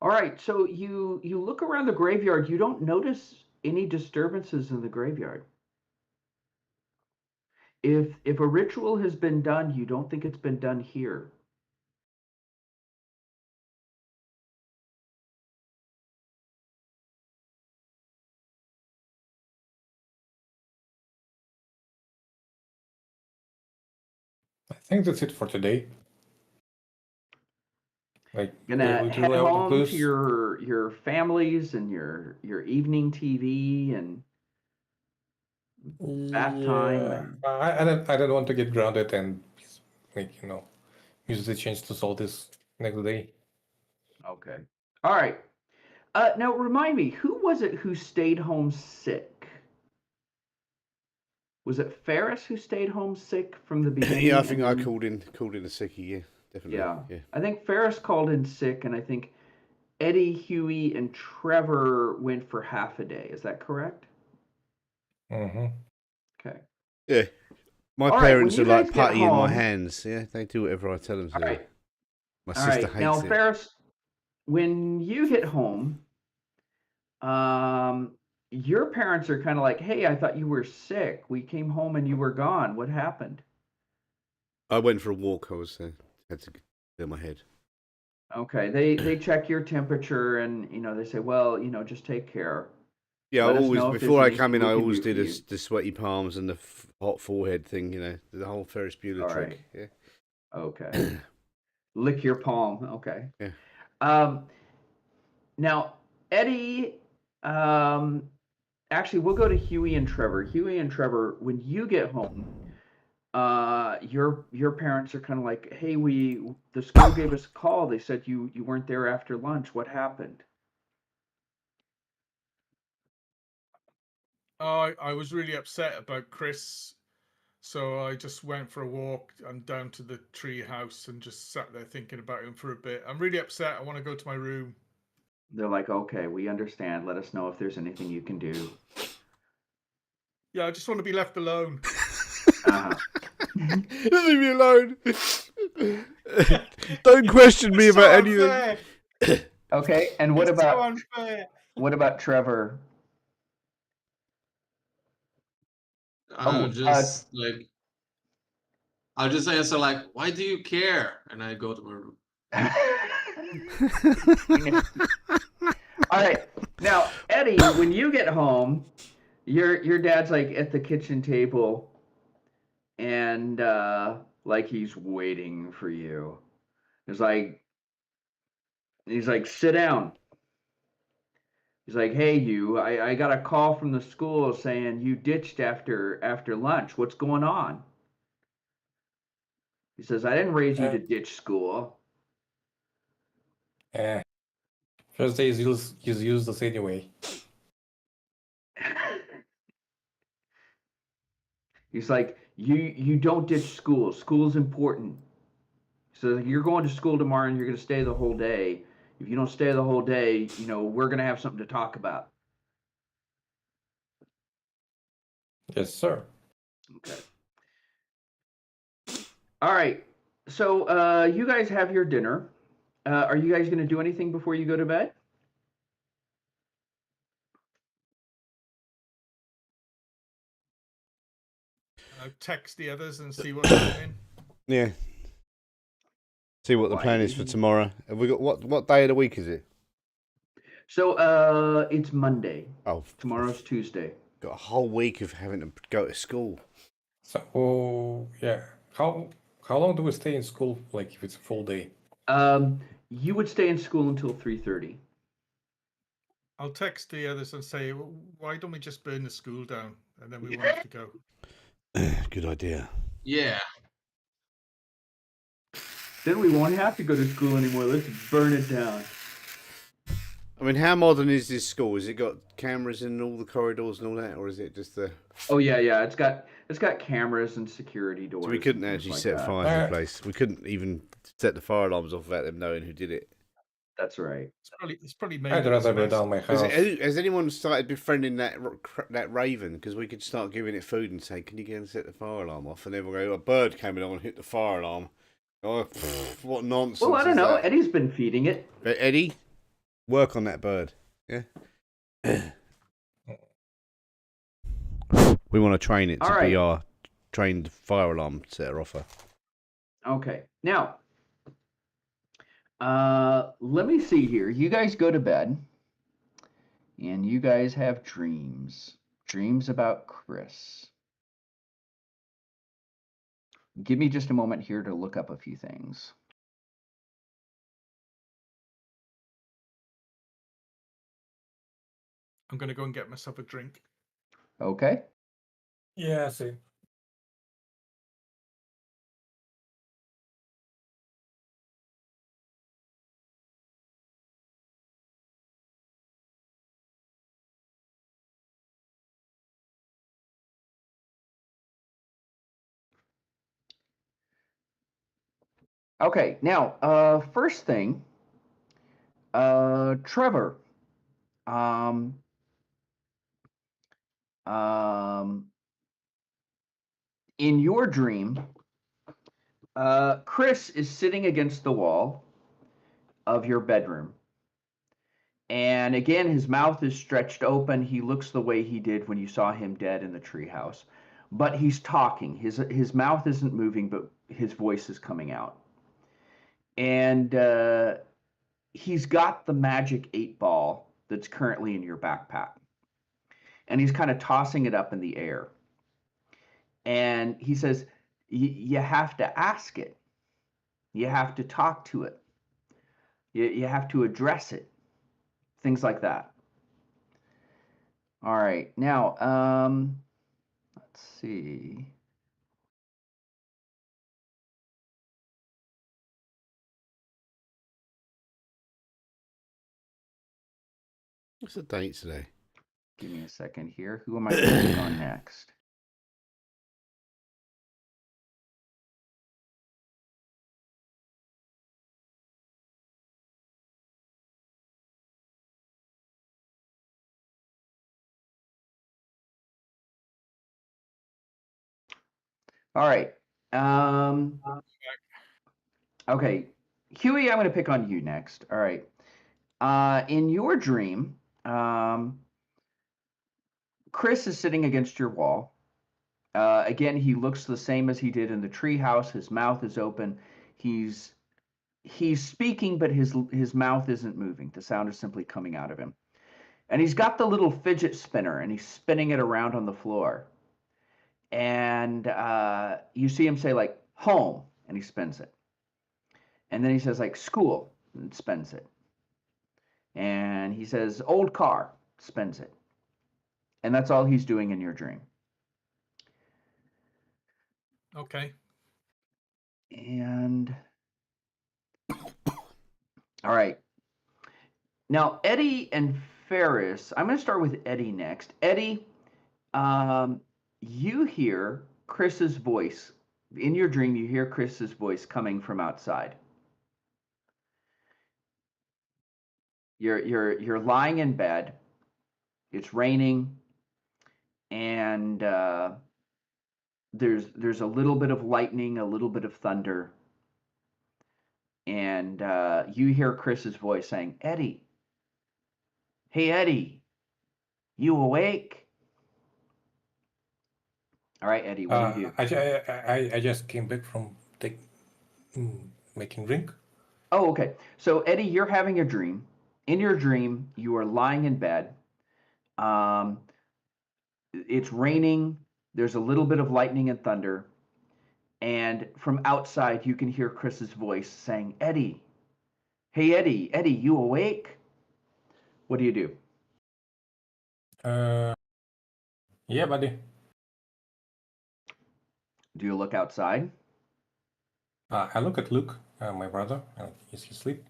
All right, so you look around the graveyard, you don't notice any disturbances in the graveyard. If a ritual has been done, you don't think it's been done here. I think that's it for today. Like, Gonna head literally out of home blues. to your families and your evening TV and bath time Yeah, and I don't want to get grounded and like use the change to solve this next day. okay. All right. Now remind me, who was it who stayed home sick? Was it Ferris who stayed home sick from the beginning? Yeah, I and think I then- called in a sickie. Yeah, definitely. Yeah. I think Ferris called in sick, and I think Eddie, Huey, and Trevor went for half a day. Is that correct? Mm-hmm. Okay. Yeah. My All right, parents when are you like guys get putty in my home- hands. Yeah, they do whatever I tell them to. All right. My All sister right. hates Now, it. Ferris, when you get home, your parents are kind of like, "Hey, I thought you were sick. We came home and you were gone. What happened?" I went for a walk. I was had to clear my head. Okay. They check your temperature and they say, "Well, just take care." Yeah, Let I us always know if there's before I anything come in, we I can always do do for this you. the sweaty palms and the hot forehead thing. The whole Ferris Bueller All trick. right. Yeah. Okay. Lick your palm. Okay. Yeah. Now, Eddie, actually, we'll go to Huey and Trevor. Huey and Trevor, when you get home, your parents are kind of like, "Hey, the school gave us a call. They said you weren't there after lunch. What happened?" I was really upset about Chris, so I just went for a walk and down to the tree house and just sat there thinking about him for a bit. I'm really upset. I want to go to my room. They're like, "Okay, we understand. Let us know if there's anything you can do." Yeah, I just want to be left alone. Uh-huh. Leave me alone. Don't question me It's about so anything. unfair. Okay, and It's so unfair. what about Trevor? I'll just I'll just answer like, "Why do you care?" And I go to my room. All right. Now, Eddie, when you get home, your dad's like at the kitchen table and like he's waiting for you. He's like, "Sit down." He's like, "Hey, I got a call from the school saying you ditched after lunch. What's going on?" He says, "I didn't raise you to ditch school." Thursday is useless anyway. He's like, you don't ditch school. School's important. So you're going to school tomorrow and you're going to stay the whole day. If you don't stay the whole day, we're going to have something to talk about. Yes, sir. Okay. All right. So you guys have your dinner. Are you guys going to do anything before you go to bed? Text the others and see what's happening. Yeah. See what the plan is for tomorrow. Have we got what day of the week is it? So it's Monday. Oh, Tomorrow's Tuesday. got a whole week of having to go to school. So yeah, how long do we stay in school? Like if it's a full day? You would stay in school until 3:30. I'll text the others and say, why don't we just burn the school down and then we won't have to go. Good idea. Yeah. Then we won't have to go to school anymore. Let's burn it down. I mean, how modern is this school? Has it got cameras in all the corridors and all that, or is it just the? Oh yeah. It's got cameras and security doors. So we couldn't and things actually like set that. fires in place. We couldn't even set the fire alarms off without them knowing who did it. That's right. It's probably made. I'd rather burn down my house. Has anyone started befriending that raven? Because we could start giving it food and say, "Can you go and set the fire alarm off?" And then we'll go, "A bird came along and hit the fire alarm." Oh, what nonsense! Well, I don't is know. that? Eddie's been feeding it. Eddie, work on that bird. Yeah. We want to train it to be our trained fire alarm setter offer. Okay. Now, let me see here. You guys go to bed, and you guys have dreams. Dreams about Chris. Give me just a moment here to look up a few things. I'm going to go and get myself a drink. Okay. Yeah, same. Okay. Now, first thing, Trevor. In your dream, Chris is sitting against the wall of your bedroom. And again, his mouth is stretched open. He looks the way he did when you saw him dead in the treehouse. But he's talking. His mouth isn't moving, but his voice is coming out. And he's got the magic 8-ball that's currently in your backpack. And he's kind of tossing it up in the air. And he says, you have to ask it. You have to talk to it. You have to address it. Things like that. All right. Now, let's see. What's the date today? Give me a second here. Who am I going to pick on next? All right. Okay. Huey, I'm going to pick on you next. All right. In your dream, Chris is sitting against your wall. Again, he looks the same as he did in the treehouse. His mouth is open. He's speaking, but his mouth isn't moving. The sound is simply coming out of him. And he's got the little fidget spinner, and he's spinning it around on the floor. And you see him say, like, home, and he spins it. And then he says, like, school, and spins it. And he says, old car, spins it. And that's all he's doing in your dream. Okay. And all right. Now, Eddie and Ferris, I'm going to start with Eddie next. Eddie, you hear Chris's voice. In your dream, you hear Chris's voice coming from outside. You're lying in bed. It's raining, and there's a little bit of lightning, a little bit of thunder, and you hear Chris's voice saying, "Eddie, hey Eddie, you awake?" All right, Eddie, what do you do? I just came back from making drink. Oh, okay. So Eddie, you're having a dream. In your dream, you are lying in bed. It's raining. There's a little bit of lightning and thunder. And from outside, you can hear Chris's voice saying, "Eddie, hey Eddie, Eddie, you awake?" What do you do? Yeah, buddy. Do you look outside? I look at Luke, my brother, and is he asleep?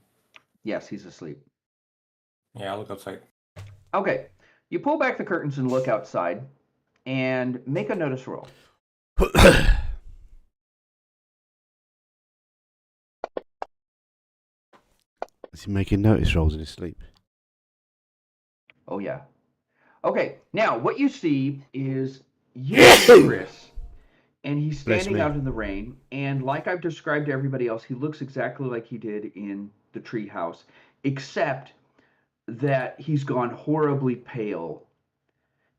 Yes, he's asleep. Yeah, I look outside. Okay. You pull back the curtains and look outside and make a notice roll. Is he making notice rolls in his sleep? Oh, yeah. Okay. Now, what you see is you see Chris, and he's Bless standing me. out in the rain. And like I've described to everybody else, he looks exactly like he did in the treehouse, except that he's gone horribly pale,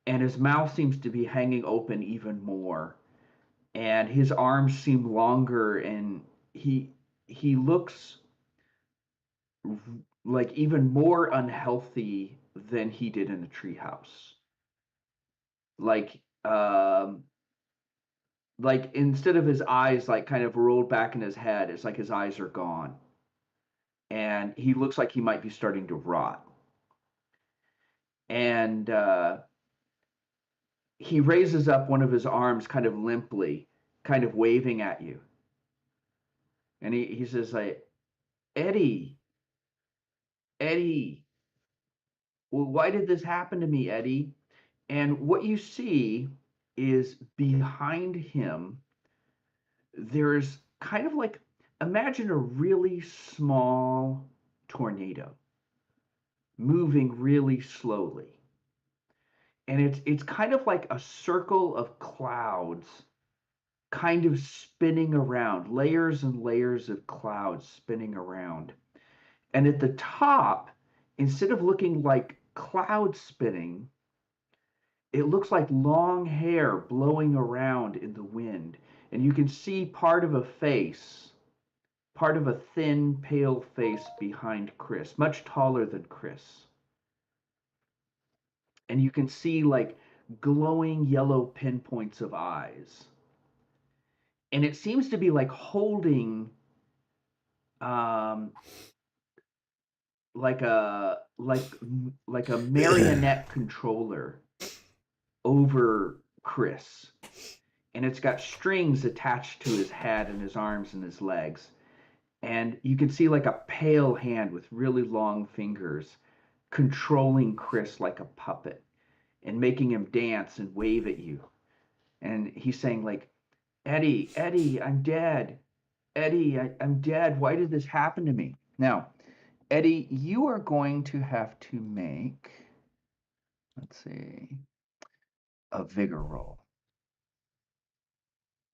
and his mouth seems to be hanging open even more, and his arms seem longer, and he looks like even more unhealthy than he did in the treehouse. Like instead of his eyes like kind of rolled back in his head, it's like his eyes are gone, and he looks like he might be starting to rot. And he raises up one of his arms kind of limply, kind of waving at you. And he says, like, Eddie, well, why did this happen to me, Eddie? And what you see is behind him, there's kind of like, imagine a really small tornado moving really slowly. And it's kind of like a circle of clouds kind of spinning around, layers and layers of clouds spinning around. And at the top, instead of looking like clouds spinning, it looks like long hair blowing around in the wind. And you can see part of a face, part of a thin, pale face behind Chris, much taller than Chris. And you can see like glowing yellow pinpoints of eyes. And it seems to be like holding like a marionette controller over Chris, and it's got strings attached to his head and his arms and his legs, and you can see like a pale hand with really long fingers controlling Chris like a puppet and making him dance and wave at you. And he's saying like, Eddie, I'm dead. Eddie, I'm dead. Why did this happen to me? Now, Eddie, you are going to have to make, let's see, a vigor roll.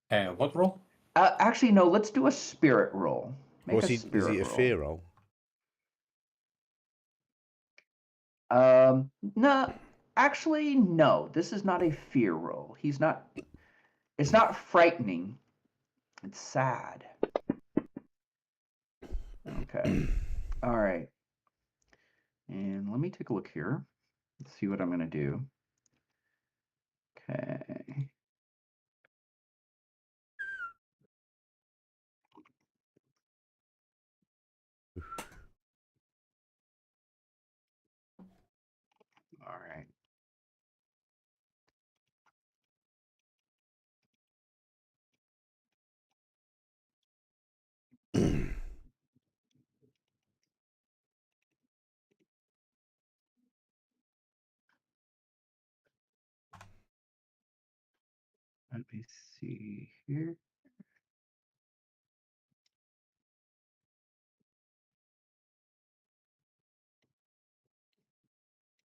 What roll? Actually, no, let's do a spirit roll. Make Is spirit it a roll. fear roll? No, actually, no. This is not a fear roll. It's not frightening. It's sad. Okay. All right. And let me take a look here. Let's see what I'm going to do. Okay. All right. Let me see here.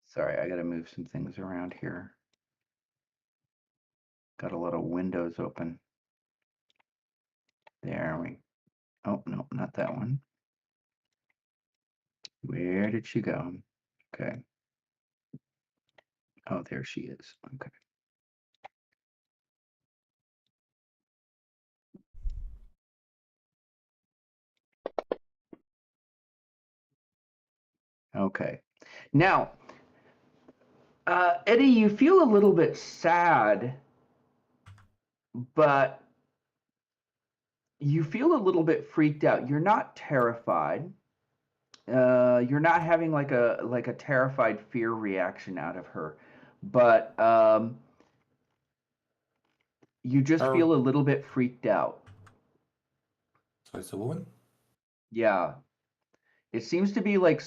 Sorry, I got to move some things around here. Got a lot of windows open. There we. Oh, no, not that one. Where did she go? Okay. Oh, there she is. Okay. Okay. Now, Eddie, you feel a little bit sad, but you feel a little bit freaked out. You're not terrified. You're not having like a terrified fear reaction out of her, but you just Oh. feel a little bit freaked out. So it's a woman? Yeah. It seems to be like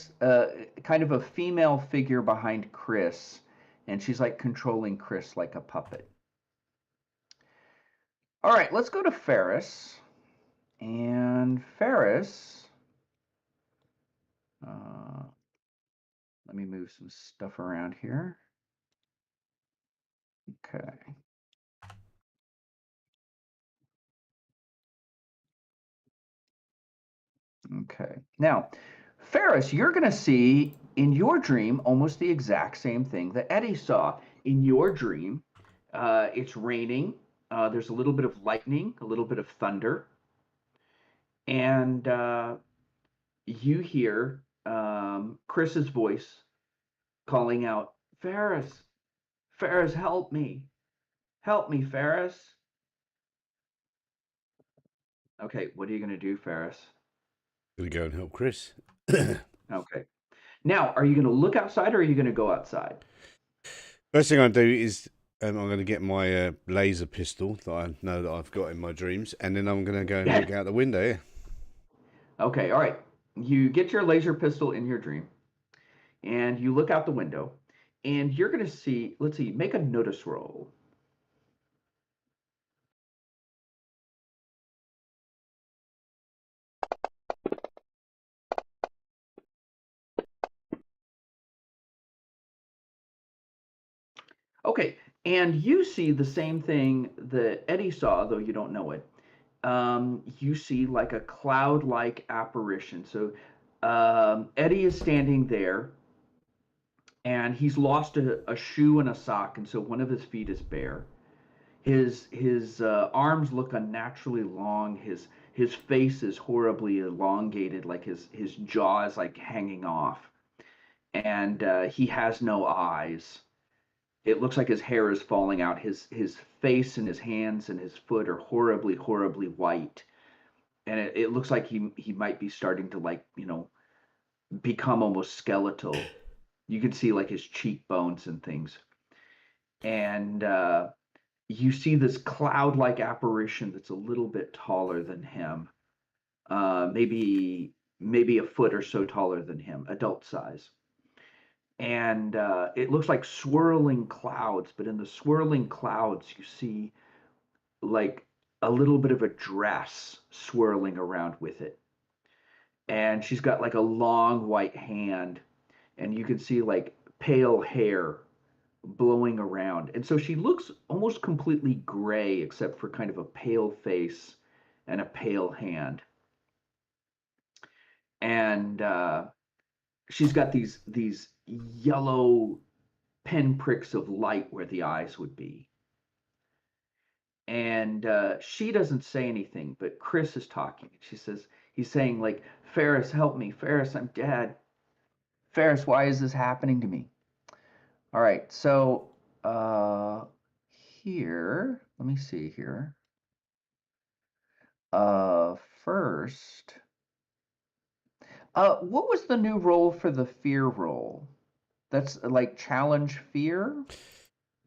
kind of a female figure behind Chris, and she's like controlling Chris like a puppet. All right, let's go to Ferris. And Ferris, let me move some stuff around here. Okay. Okay. Now, Ferris, you're going to see in your dream almost the exact same thing that Eddie saw. In your dream, it's raining. There's a little bit of lightning, a little bit of thunder. And you hear Chris's voice calling out, Ferris, Ferris, help me. Help me, Ferris. Okay, what are you going to do, Ferris? Gonna go and help Chris. Okay. Now, are you going to look outside or are you going to go outside? First thing I do is I'm going to get my laser pistol that I know that I've got in my dreams, and then I'm going to go and look out the window. Yeah. Okay, all right. You get your laser pistol in your dream, and you look out the window, and you're going to see, let's see, make a notice roll. Okay, and you see the same thing that Eddie saw, though you don't know it. You see like a cloud-like apparition. So Eddie is standing there, and he's lost a shoe and a sock, and so one of his feet is bare. His arms look unnaturally long. His face is horribly elongated, like his jaw is like hanging off, and he has no eyes. It looks like his hair is falling out. His face and his hands and his foot are horribly white, and it looks like he might be starting to like become almost skeletal. You can see like his cheekbones and things, and you see this cloud-like apparition that's a little bit taller than him, maybe a foot or so taller than him, adult size. And it looks like swirling clouds, but in the swirling clouds, you see like a little bit of a dress swirling around with it. And she's got like a long white hand, and you can see like pale hair blowing around. And so she looks almost completely gray, except for kind of a pale face and a pale hand. And she's got these yellow pinpricks of light where the eyes would be. And she doesn't say anything, but Chris is talking. She says, he's saying like, Ferris, help me. Ferris, I'm dead. Ferris, why is this happening to me? All right, so here, let me see here. First, what was the new role for the fear role? That's like challenge fear?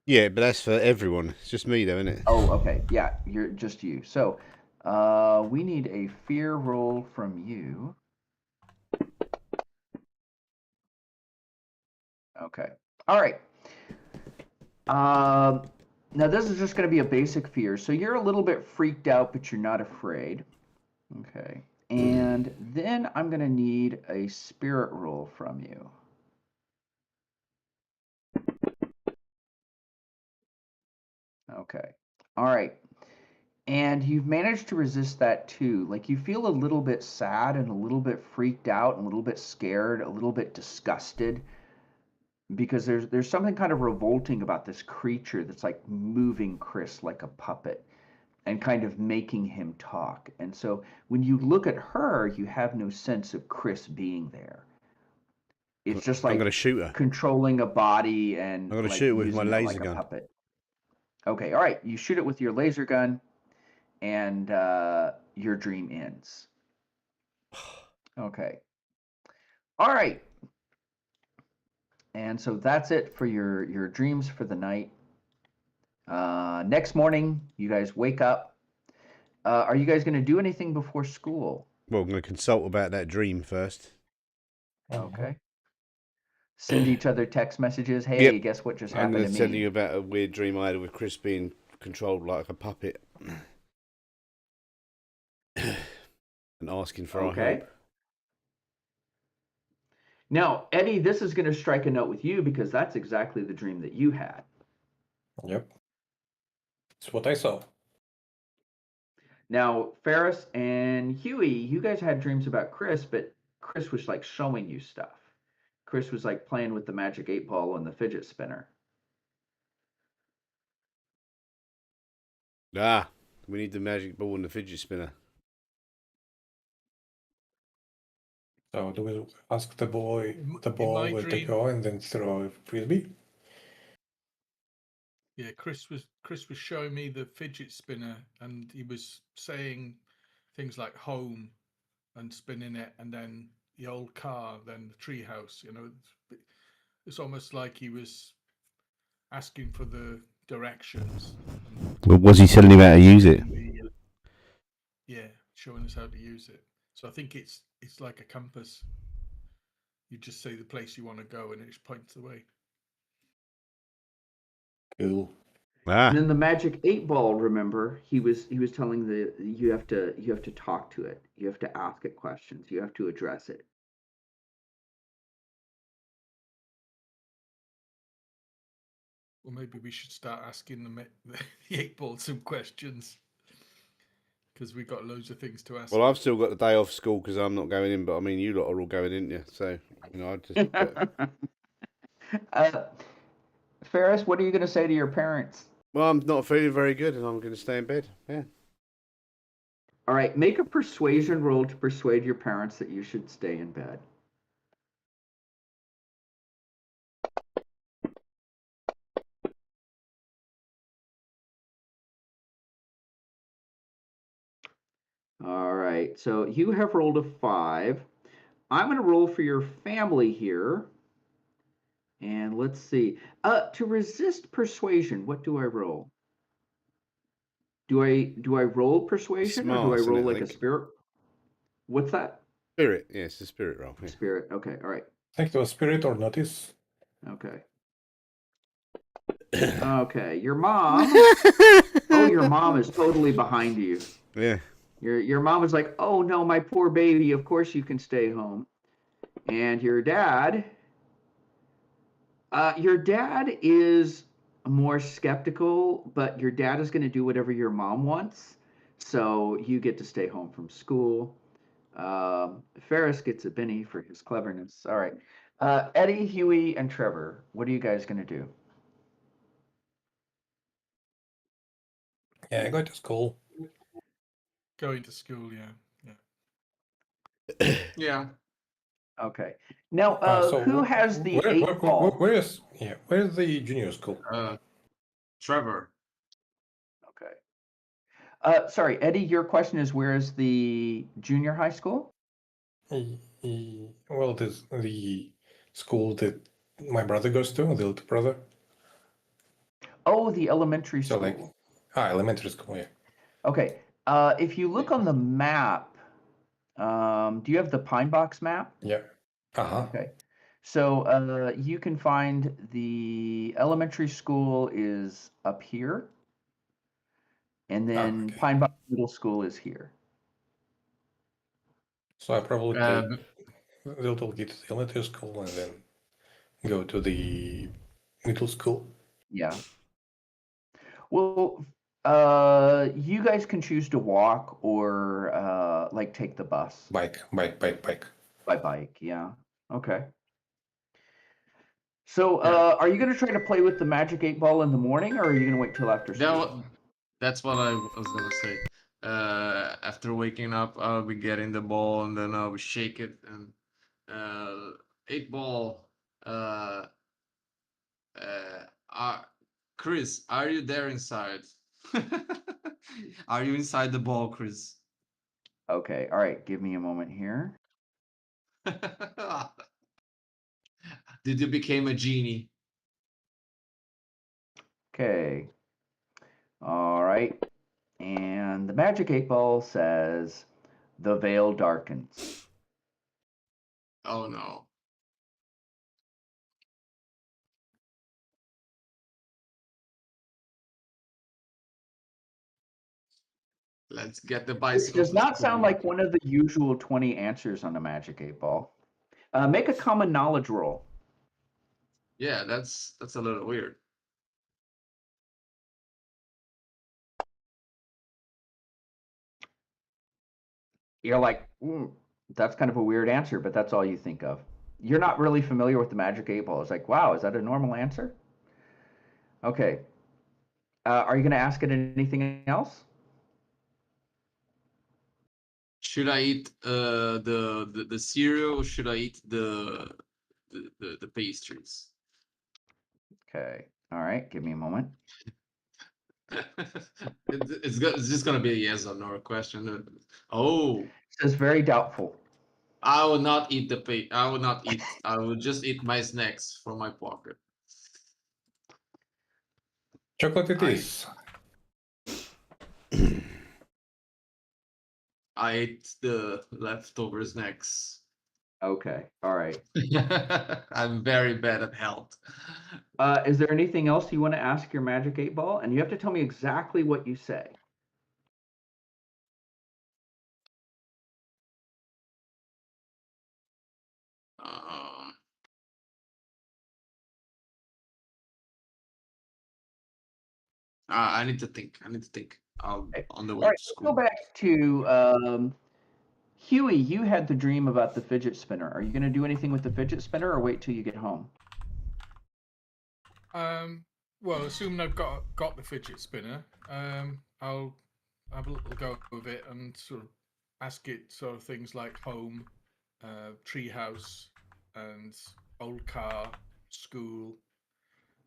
Yeah, but that's for everyone. It's just me, though, isn't it? Oh, okay. Yeah, you're just you. So, we need a fear roll from you. Okay. All right. Now this is just going to be a basic fear. So you're a little bit freaked out, but you're not afraid. Okay. And then I'm going to need a spirit roll from you. Okay. All right. And you've managed to resist that too. Like you feel a little bit sad and a little bit freaked out and a little bit scared, a little bit disgusted, because there's something kind of revolting about this creature that's like moving Chris like a puppet and kind of making him talk. And so when you look at her, you have no sense of Chris being there. It's just like I'm going to shoot her. controlling a body and I'm going to like shoot it with my using it laser like gun. a puppet. Okay, all right. You shoot it with your laser gun, and your dream ends. Okay. All right. And so that's it for your dreams for the night. Next morning, you guys wake up. Are you guys going to do anything before school? Well, I'm going to consult about that dream first. Okay. Send each other text messages. Hey, Yep. guess what just I'm happened going to to tell me? you about a weird dream I had with Chris being controlled like a puppet and asking for our help. Now, Eddie, this is going to strike a note with you because that's exactly the dream that you had. Yep. It's what I saw. Now, Ferris and Huey, you guys had dreams about Chris, but Chris was like showing you stuff. Chris was like playing with the magic 8-ball and the fidget spinner. Ah, we need the magic ball and the fidget spinner. So do we ask the boy In the my ball where to dream- go and then throw a frisbee? Yeah, Chris was showing me the fidget spinner, and he was saying things like home and spinning it, and then the old car, then the treehouse. You know, it's almost like he was asking for the directions. Well, was he telling you how to use it? Yeah, showing us how to use it. So I think it's like a compass. You just say the place you want to go, and it just points the way. Cool. Ah, And then the magic 8-ball, remember, he was telling you have to talk to it. You have to ask it questions. You have to address it. Well, maybe we should start asking the 8-ball some questions, because we got loads of things to ask. well, I've still got the day off school because I'm not going in, but I mean, you lot are all going in, yeah. So, you know, I just. Ferris, what are you going to say to your parents? Well, I'm not feeling very good, and I'm going to stay in bed. Yeah. All right, make a persuasion roll to persuade your parents that you should stay in bed. All right, so you have rolled a 5. I'm going to roll for your family here. And let's see. To resist persuasion, what do I roll? Do I roll persuasion or do I Smarts, roll innit, I like a think. spirit? What's that? Spirit, yeah, it's a spirit roll. Yeah. Spirit. Okay, all right. I think it was spirit or notice. Okay. Okay, your mom. Oh, your mom is totally behind you. Yeah. Your mom is like, "Oh no, my poor baby. Of course you can stay home." And your dad is more skeptical, but your dad is going to do whatever your mom wants. So you get to stay home from school. Ferris gets a Benny for his cleverness. All right. Eddie, Huey, and Trevor, what are you guys going to do? Yeah, go to school. Going to school, yeah. Yeah. Okay. Now, So who has the where 8-ball? where's the junior school? Trevor. Okay. Sorry, Eddie, your question is where is the junior high school? Well, there's the school that my brother goes to, the little brother. Oh, the elementary So school. elementary school, yeah. Okay. If you look on the map, do you have the Pinebox map? Yeah. Uh-huh. Okay. So you can find the elementary school is up here, and then okay. Pinebox Middle School is here. So I probably take the little kid to the elementary school and then go to the middle school. Yeah. Well, you guys can choose to walk or like take the bus. Bike. By bike, yeah. Okay. So, are you going to try to play with the magic 8-ball in the morning, or are you going to wait till after school? That's what I was gonna say. After waking up, I'll be getting the ball and then I'll shake it and 8-ball. Chris, are you there inside? Are you inside the ball, Chris? Okay, all right. Give me a moment here. Did you become a genie? Okay. All right. And the magic 8-ball says, the veil darkens. Oh no. Let's get the This bicycle does to not school. sound like one of the usual 20 answers on a magic 8-ball. Make a common knowledge roll. Yeah, that's a little weird. You're like, that's kind of a weird answer, but that's all you think of. You're not really familiar with the magic 8-ball. It's like, wow, is that a normal answer? Okay. Are you going to ask it anything else? Should I eat the cereal or should I eat the pastries? Okay. All right. Give me a moment. It's just gonna be a yes or no question. Oh, It says very doubtful. I will not eat the pay. I will not eat. I will just eat my snacks from my pocket. Chocolate it I- is. I ate the leftover snacks. Okay. All right. I'm very bad at health. Is there anything else you want to ask your magic 8-ball? And you have to tell me exactly what you say. Um, I need to think. I need to think. I'll Okay. on the All way right. to Let's go school. back to Huey. You had the dream about the fidget spinner. Are you going to do anything with the fidget spinner, or wait till you get home? Well, assuming I've got the fidget spinner, I'll have a little go with it and sort of ask it sort of things like home, treehouse, and old car, school.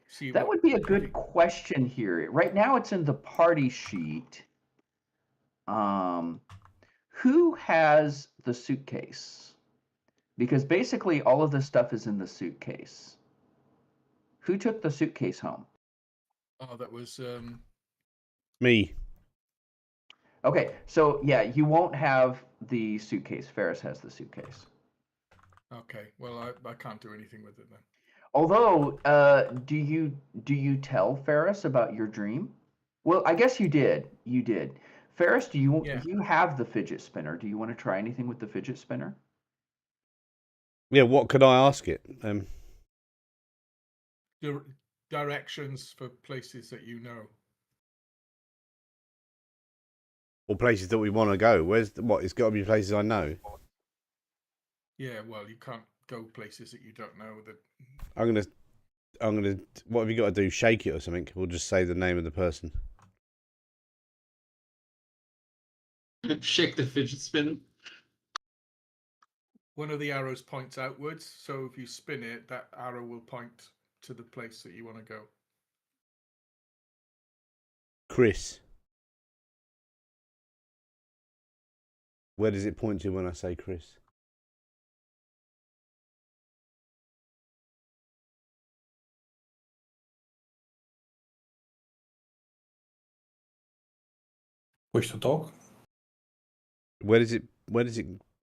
See That what would be a I good think- question here. Right now, it's in the party sheet. Who has the suitcase? Because basically, all of this stuff is in the suitcase. Who took the suitcase home? Oh, that was Me. Okay, so yeah, you won't have the suitcase. Ferris has the suitcase. okay. Well, I can't do anything with it then. Although, do you tell Ferris about your dream? Well, I guess you did. You did. Ferris, Yeah. you have the fidget spinner? Do you want to try anything with the fidget spinner? Yeah, what could I ask it? Directions for places that you know. Or places that we want to go. What? It's got to be places I know. Yeah, well, you can't go places that you don't know. That I'm gonna. What have you got to do? Shake it or something? We'll just say the name of the person. Shake the fidget spinner. one of the arrows points outwards, so if you spin it, that arrow will point to the place that you want to go. Chris. Where does it point to when I say Chris? Push to talk. Where does it?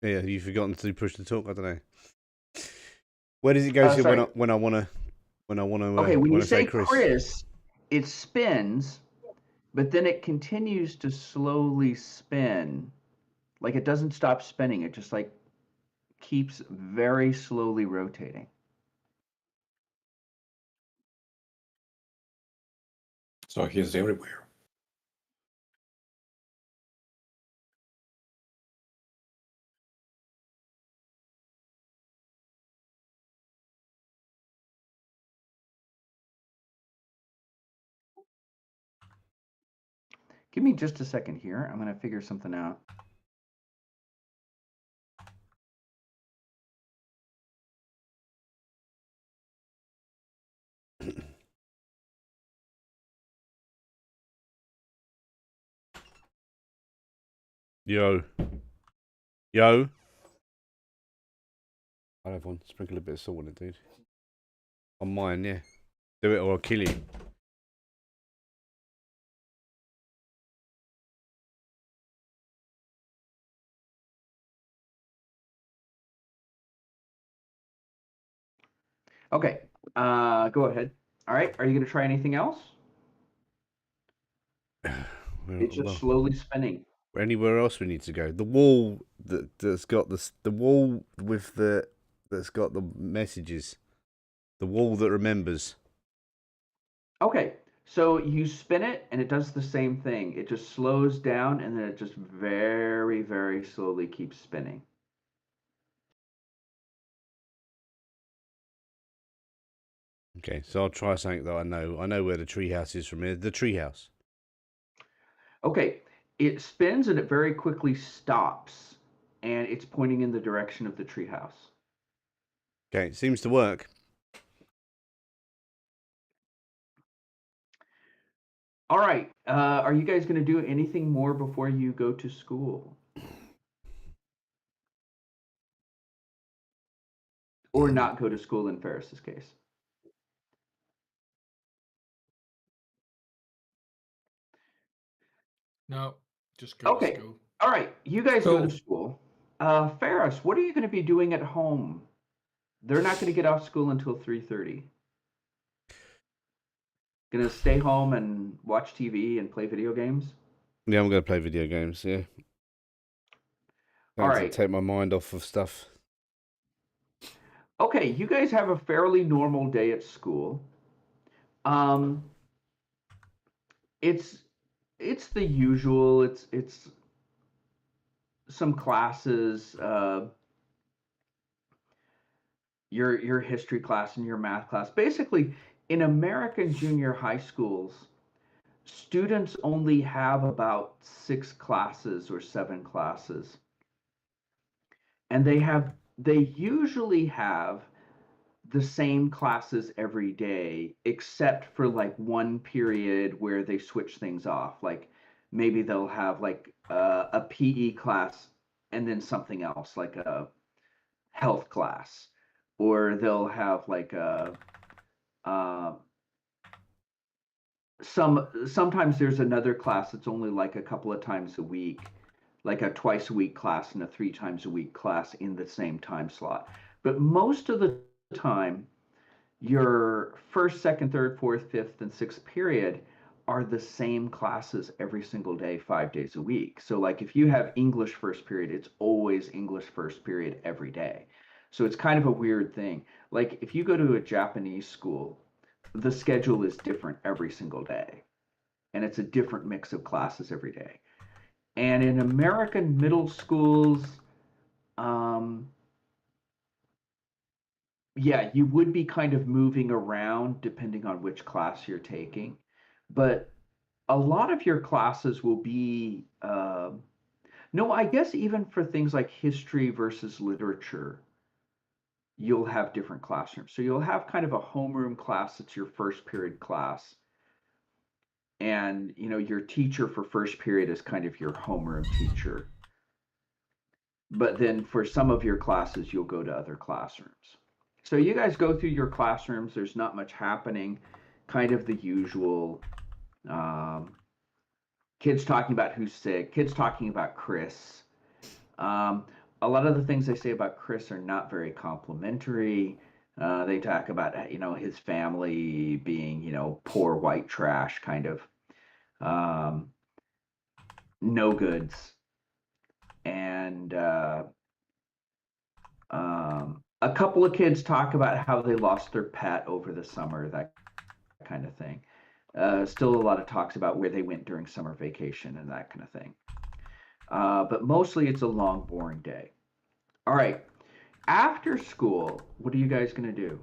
Yeah, have you forgotten to push the talk? I don't know. Where does it go to Sorry. when I wanna? Okay, when you I say Chris, it spins, but then it continues to slowly spin. Like it doesn't stop spinning. It just like keeps very slowly rotating. So he's everywhere. Give me just a second here. I'm going to figure something out. Yo. I'll have one. Sprinkle a bit of salt on it, dude. On mine, yeah. Do it or I'll kill you. Okay, go ahead. All right, are you going to try anything else? It's just Well, slowly spinning. anywhere else we need to go? The wall that's got the wall with that's got the messages. The wall that remembers. Okay, so you spin it and it does the same thing. It just slows down and then it just very, very slowly keeps spinning. Okay, so I'll try something that I know. I know where the treehouse is from here. The treehouse. Okay, it spins and it very quickly stops and it's pointing in the direction of the treehouse. Okay, it seems to work. All right, are you guys going to do anything more before you go to school? Or not go to school in Ferris's case? No, just go to Okay, school. all right, you guys go to So- school. Ferris, what are you going to be doing at home? They're not going to get off school until 3:30. Going to stay home and watch TV and play video games? Yeah, I'm going to play video games. Yeah. All Trying to right. take my mind off of stuff. Okay, you guys have a fairly normal day at school. Um, it's the usual. It's some classes, your history class and your math class. Basically, in American junior high schools, students only have about 6 classes or 7 classes. And they usually have the same classes every day, except for like one period where they switch things off. Like maybe they'll have like a PE class and then something else, like a health class, or they'll have like a uh, sometimes there's another class that's only like a couple of times a week, like a twice a week class and a 3 times a week class in the same time slot. But most of the time, your first, second, third, fourth, fifth, and sixth period are the same classes every single day, 5 days a week. So, like if you have English first period, it's always English first period every day. So, it's kind of a weird thing. Like if you go to a Japanese school, the schedule is different every single day, and it's a different mix of classes every day. And in American middle schools, um, yeah, you would be kind of moving around depending on which class you're taking, but a lot of your classes will be, no, I guess even for things like history versus literature, you'll have different classrooms. So you'll have kind of a homeroom class that's your first period class. And, your teacher for first period is kind of your homeroom teacher. But then for some of your classes, you'll go to other classrooms. So you guys go through your classrooms. There's not much happening, kind of the usual. Kids talking about who's sick, kids talking about Chris. Um, a lot of the things they say about Chris are not very complimentary. They talk about, his family being, poor white trash, kind of no goods. And a couple of kids talk about how they lost their pet over the summer, that kind of thing. Still a lot of talks about where they went during summer vacation and that kind of thing. But mostly it's a long, boring day. All right. After school, what are you guys going to do?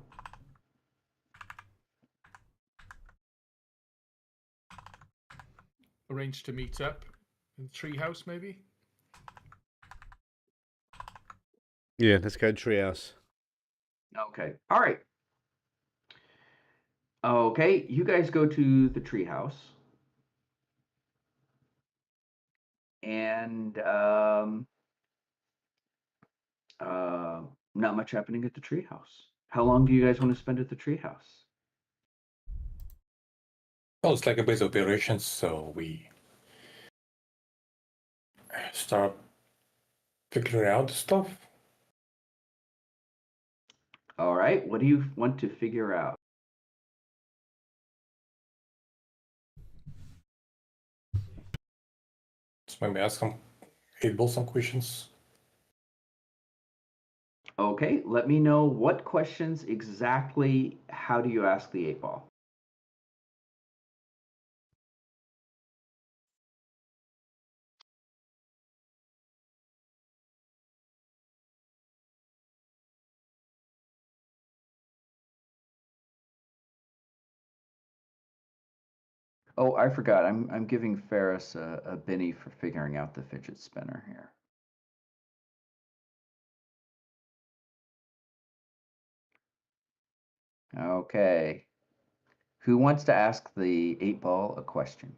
Arrange to meet up in the treehouse, maybe. Yeah, let's go treehouse. Okay. All right. Okay. You guys go to the treehouse. And not much happening at the treehouse. How long do you guys want to spend at the treehouse? Well, it's like a base of operations, so we start figuring out stuff. All right, what do you want to figure out? So maybe ask some 8-ball some questions. Okay, let me know what questions exactly. How do you ask the 8-ball? Oh, I forgot. I'm giving Ferris a Benny for figuring out the fidget spinner here. Okay. Who wants to ask the 8-ball a question?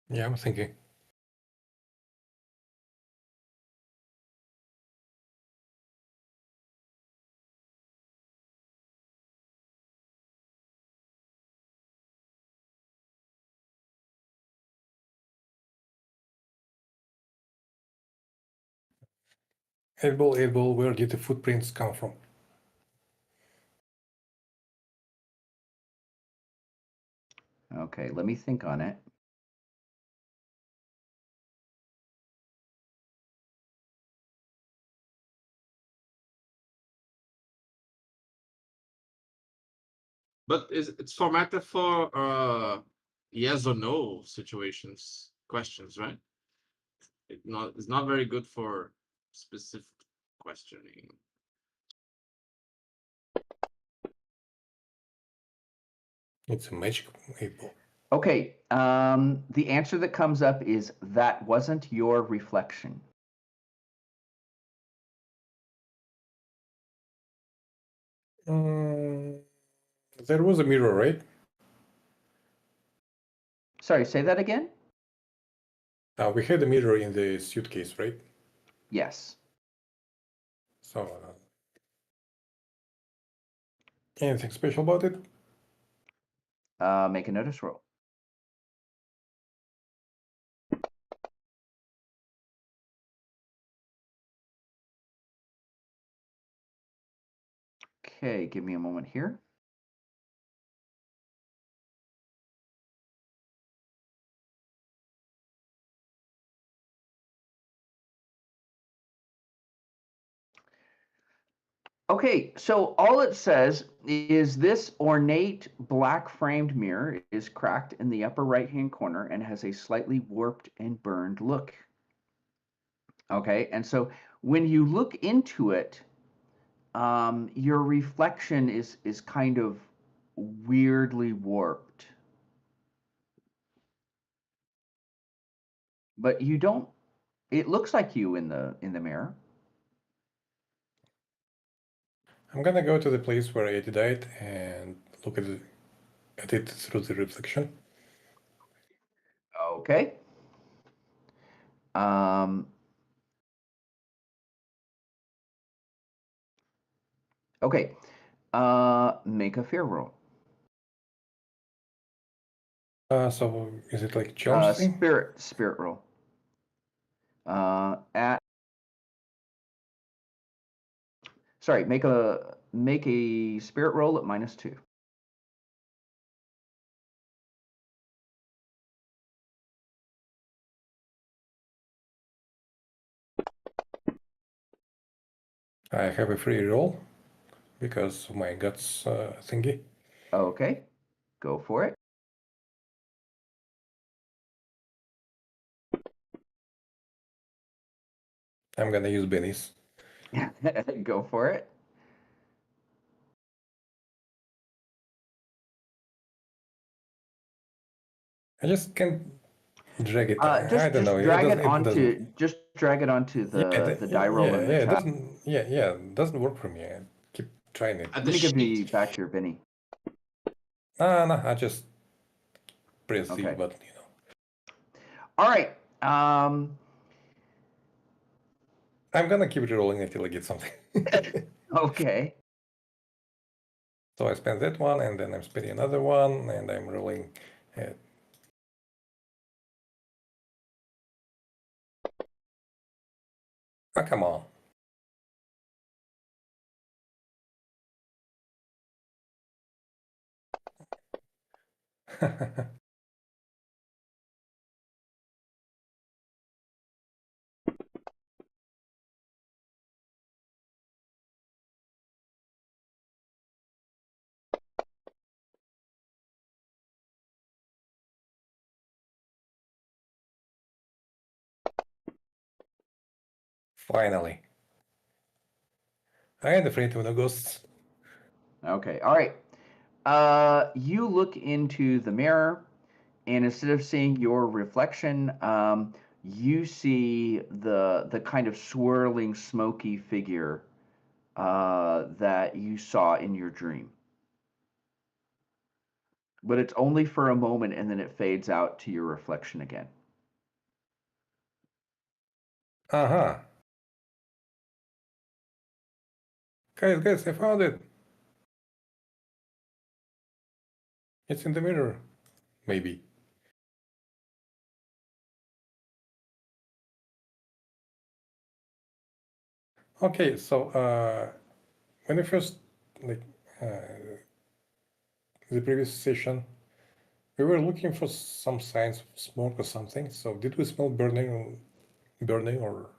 Yeah, I'm thinking. Eight ball, where did the footprints come from? Okay, let me think on it. But it's formatted for yes or no situations, questions, right? It's not very good for specific questioning. It's a magic 8-ball. Okay, the answer that comes up is that wasn't your reflection. There was a mirror, right? Sorry, say that again? We had a mirror in the suitcase, right? Yes. So, anything special about it? Make a notice roll. Okay, give me a moment here. Okay, so all it says is this ornate black framed mirror is cracked in the upper right-hand corner and has a slightly warped and burned look. Okay, and so when you look into it, your reflection is kind of weirdly warped. But you don't, it looks like you in the mirror. I'm gonna go to the place where Eddie died and look at it through the reflection. Okay. Okay. Make a fear roll. So is it like challenge thing? Spirit roll. Make a spirit roll at -2. I have a free roll because of my guts thingy. Okay, go for it. I'm gonna use bennies. Go for it. I just can't drag it. Just I don't know. drag it doesn't. onto the die roll in the it chat. doesn't. It doesn't work for me. I keep trying it. At Let me give me sheet. back your Benny. No, I just press Okay. the button. All right. I'm gonna keep rolling until I get something. Okay. So I spend that one, and then I'm spending another one, and I'm rolling. Oh, come on. Finally. I ain't afraid of no ghosts. Okay. All right. You look into the mirror, and instead of seeing your reflection, you see the kind of swirling, smoky figure that you saw in your dream. But it's only for a moment, and then it fades out to your reflection again. Uh-huh. Guys, I found it. It's in the mirror. Maybe. Okay, so when I first, like, the previous session, we were looking for some signs of smoke or something. So did we smell burning or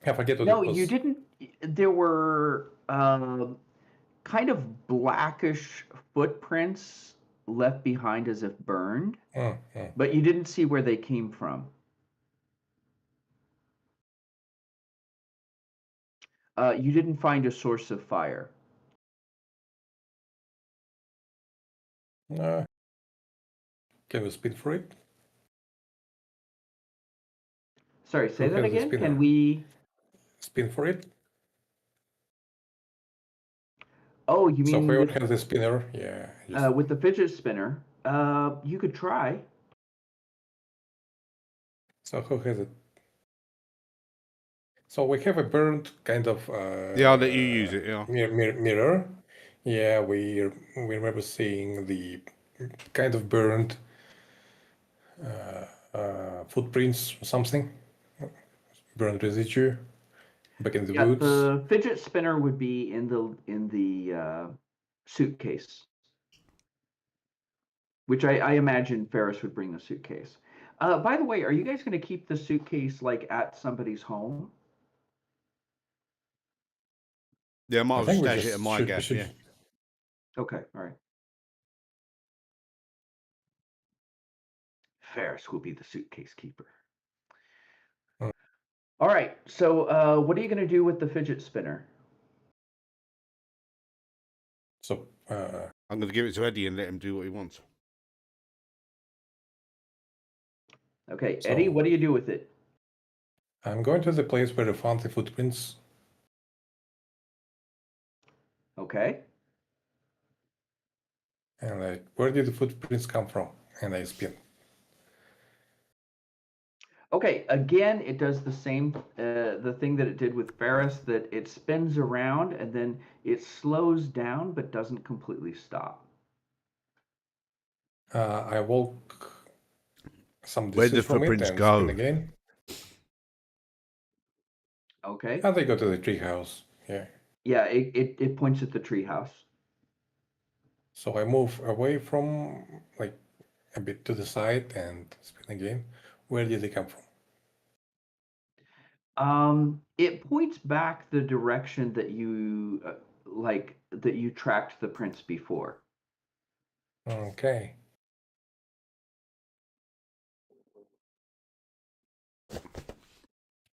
I forget what No, it was. you didn't. There were kind of blackish footprints left behind as if burned, but you didn't see where they came from. You didn't find a source of fire. Can we spin for it? Sorry, say Who that has the again. spinner? Can we? Spin for it? Oh, you So mean whoever with has the spinner, yeah. Just... with the fidget spinner? You could try. So who has it? So we have a burned kind of Yeah, I'll let you use it. Yeah. mirror. Yeah, we remember seeing the kind of burned footprints or something, burned residue back in the Yeah, woods. the fidget spinner would be in the suitcase, which I imagine Ferris would bring the suitcase. By the way, are you guys going to keep the suitcase like at somebody's home? Yeah, I might I as well think we stash it just at my should, gaff. Yeah. Okay, all right. Ferris will be the suitcase keeper. Mm. All right, so what are you going to do with the fidget spinner? So I'm going to give it to Eddie and let him do what he wants. Okay, So- Eddie, what do you do with it? I'm going to the place where I found the footprints. Okay. And like, where did the footprints come from? And I spin. Okay, again, it does the same, the thing that it did with Ferris, that it spins around and then it slows down but doesn't completely stop. I walk some Where'd the distance from it footprints and go? spin again. Okay. And they go to the treehouse. Yeah. Yeah, it points at the treehouse. So I move away from, like, a bit to the side and spin again. Where did they come from? It points back the direction that you that you tracked the prints before. Okay.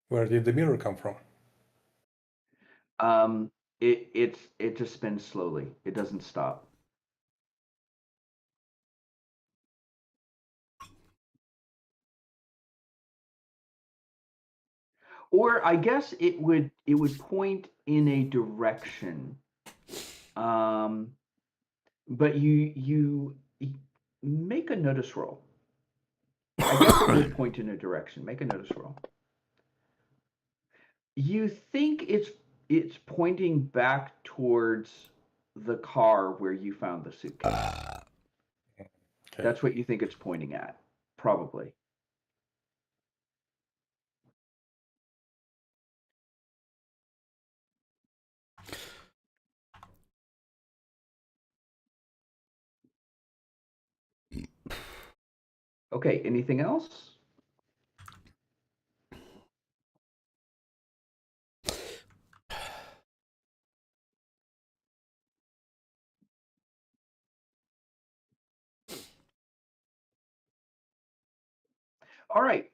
Where did the mirror come from? It just spins slowly. It doesn't stop. Or I guess it would point in a direction. But you make a notice roll. I guess it would point in a direction. Make a notice roll. You think it's pointing back towards the car where you found the suitcase. Okay. That's what you think it's pointing at, probably. Okay, anything else? All right.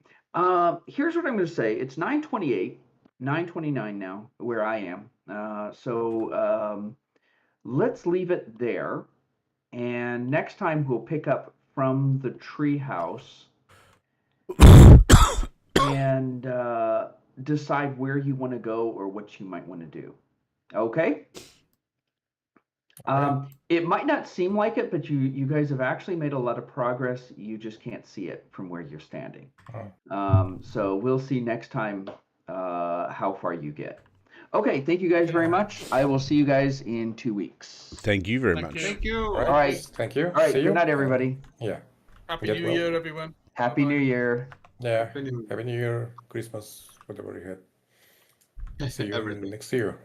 Here's what I'm going to say. It's 9:28, 9:29 now, where I am. Let's leave it there. And next time we'll pick up from the treehouse and decide where you want to go or what you might want to do. Okay? It might not seem like it, but you guys have actually made a lot of progress. You just can't see it from where you're standing. So we'll see next time how far you get. Okay, thank you guys very much. I will see you guys in 2 weeks. Thank you very Thank much. you. Thank you. All right. All right. Thank you. All right, See you. good night, everybody. Yeah. Happy Get New well. Year, everyone. Happy Bye-bye. New Year. Yeah. Happy New Year. Happy New Year, Christmas, whatever you had. See you Everything. next year.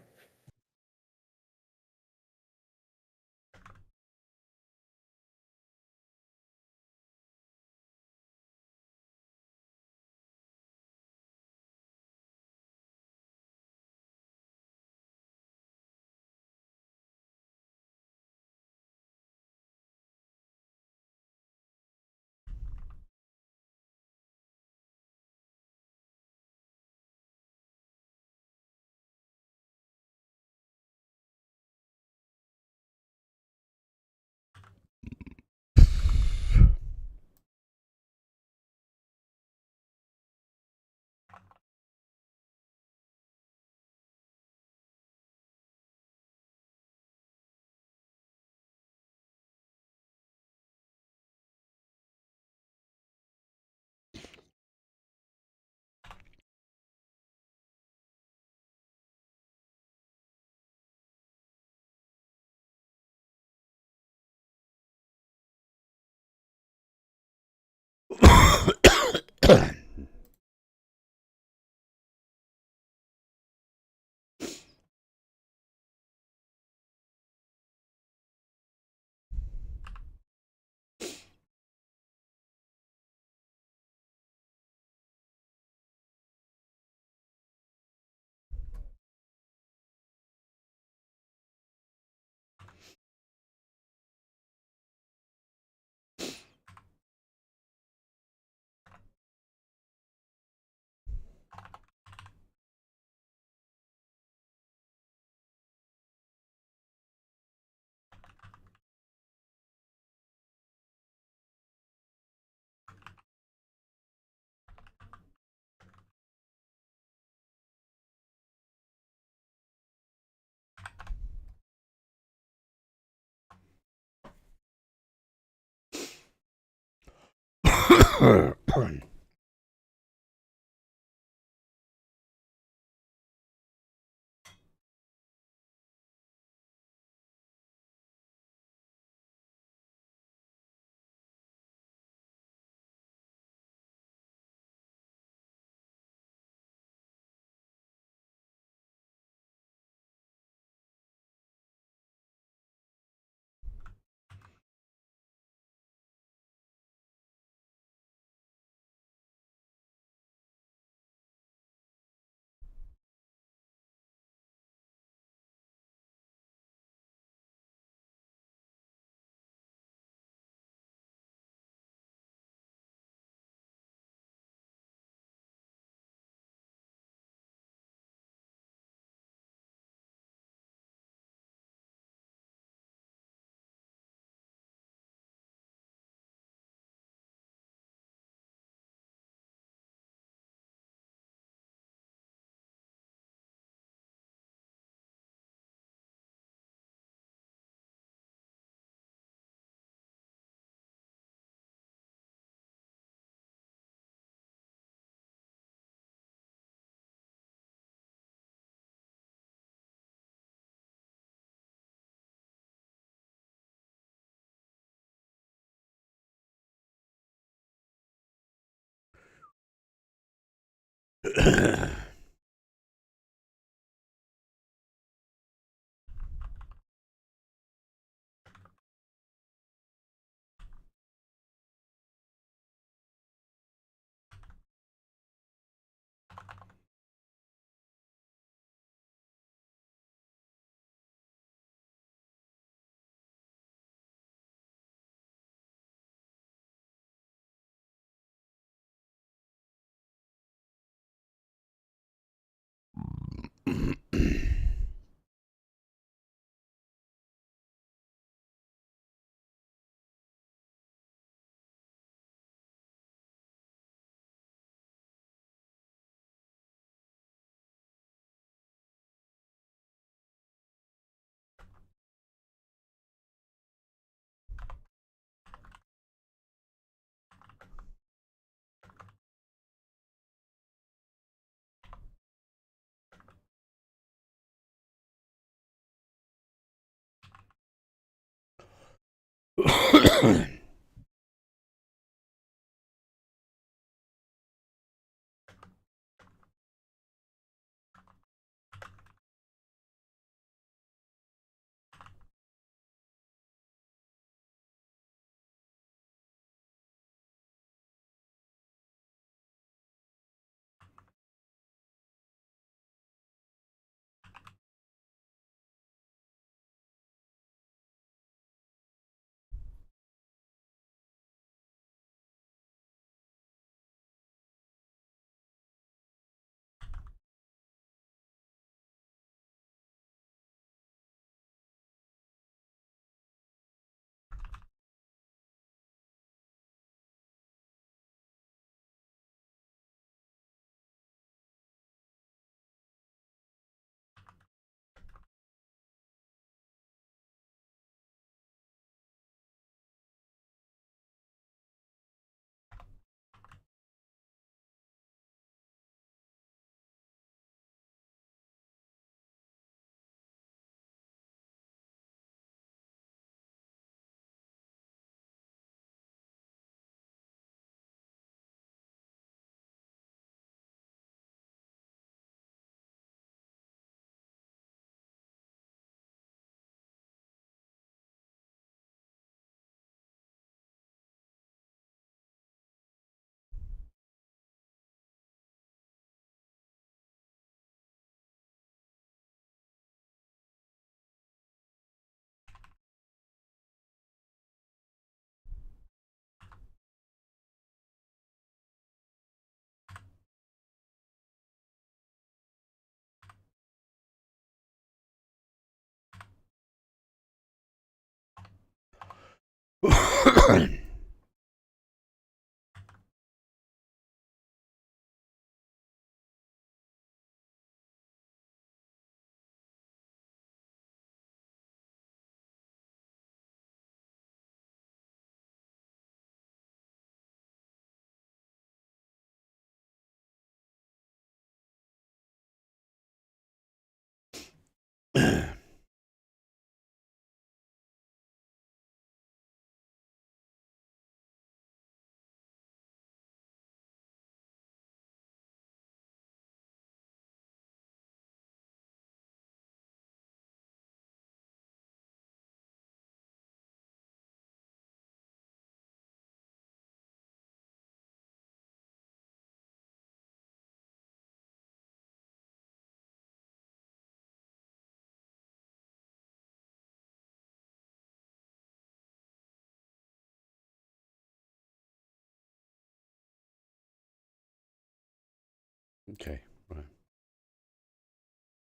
Okay, right.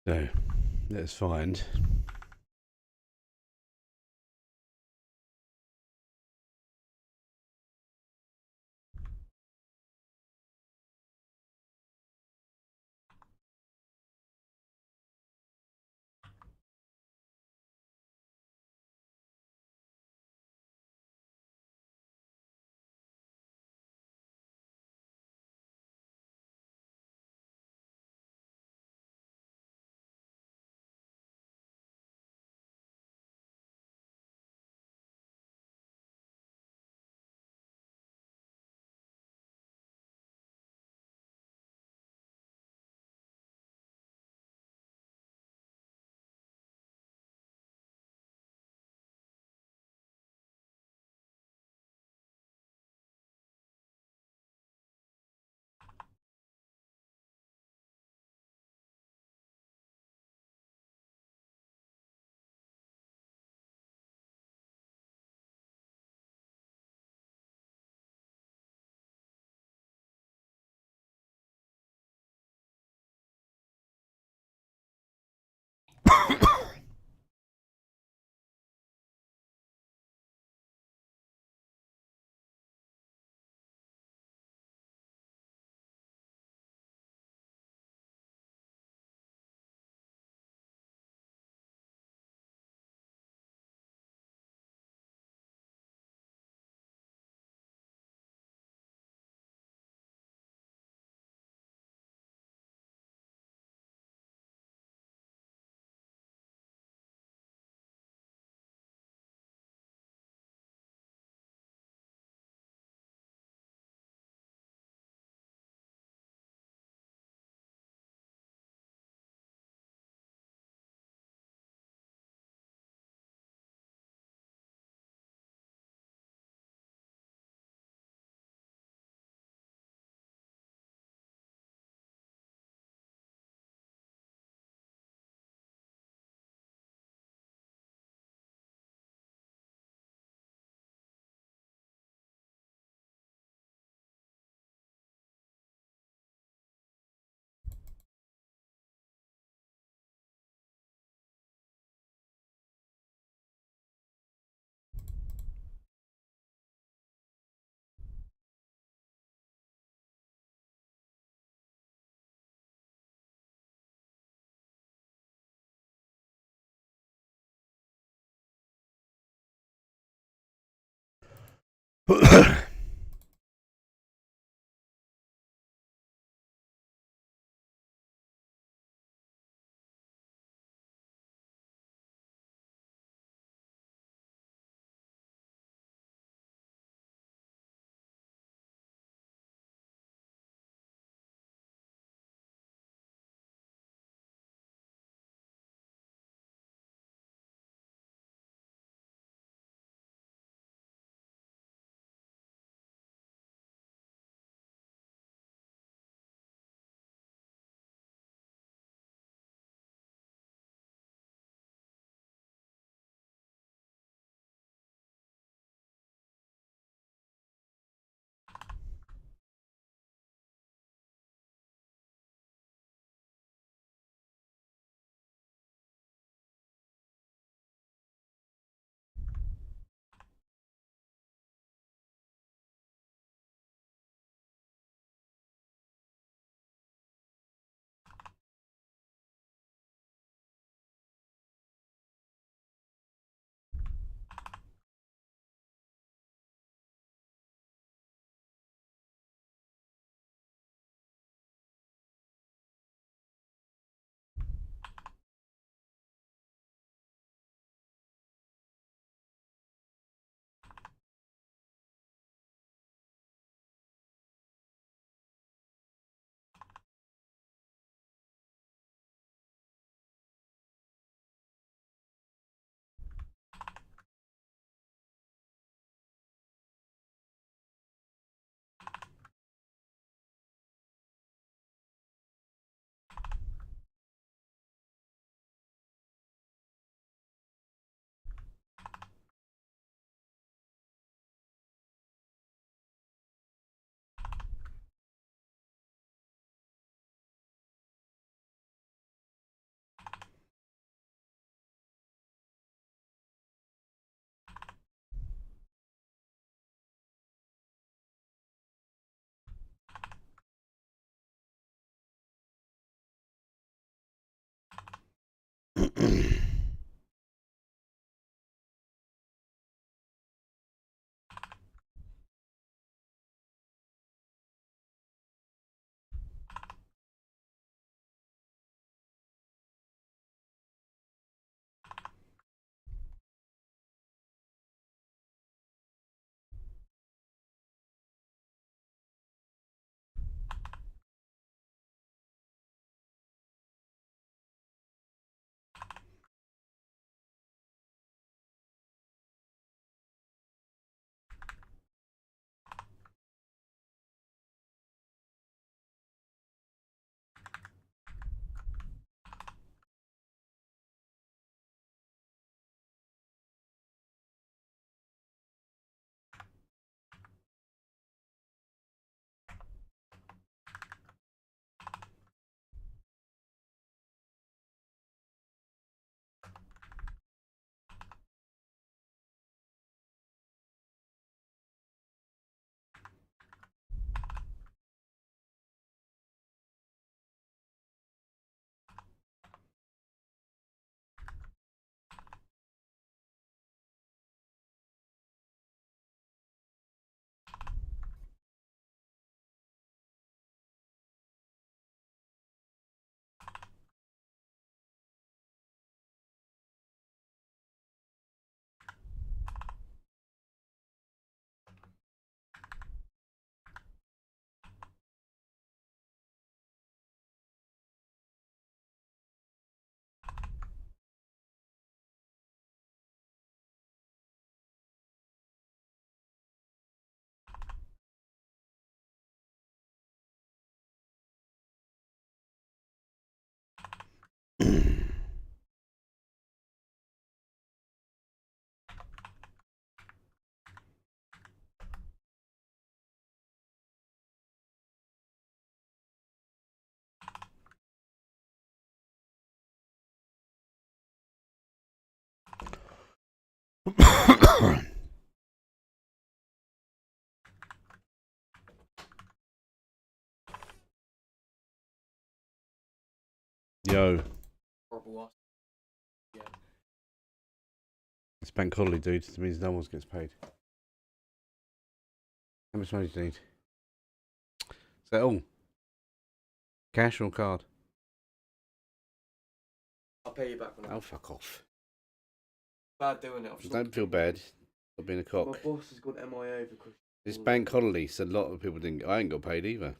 So let's find. Yo. It's bank holiday, dude. It means no one gets paid. How much money do you need? Is that all? Cash or card? I'll pay you back when I'm Oh, fuck off. bad doing it. I've just Don't feel bad. Not being a My cock. boss has gone MIA because It's bank holiday, so a lot of people didn't. I ain't got paid either.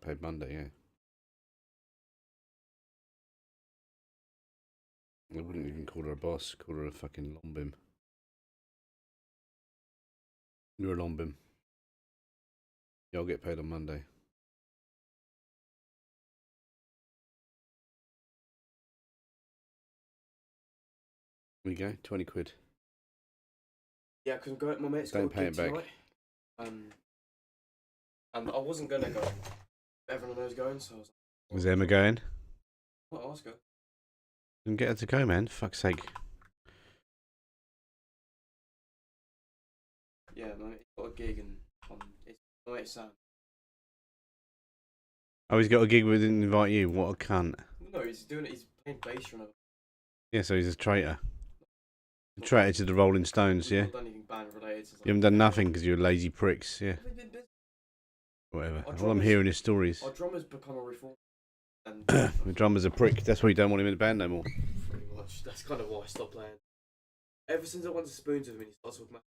Paid Monday, yeah. I wouldn't even call her a boss. Call her a fucking lombim. You're a lombim. Yeah, I'll get paid on Monday. There we go, 20 quid. yeah, because I'm going. My mate's Don't got a pay gig it back. tonight. And I wasn't gonna go. Everyone knows going, so I was like, Is Emma going? I'll ask her. Then get her to go, man. Fuck's sake. Yeah, my mate's got a gig and it's my mate Sam. Oh, he's got a gig but didn't invite you. What a cunt. No, he's doing it. He's playing bass for another. Yeah, so he's a traitor. A traitor to the Rolling Stones, We've yeah? not done anything band related. Since You haven't done nothing because you're lazy pricks, yeah? We've been busy. Whatever. Our All I'm drummers- hearing is stories. Our drummer's become a reform. And The drummer's a prick. That's why you don't want him in the band no more. pretty much. That's kind of why I stopped playing. Ever since I went to Spoons with him, he started talking about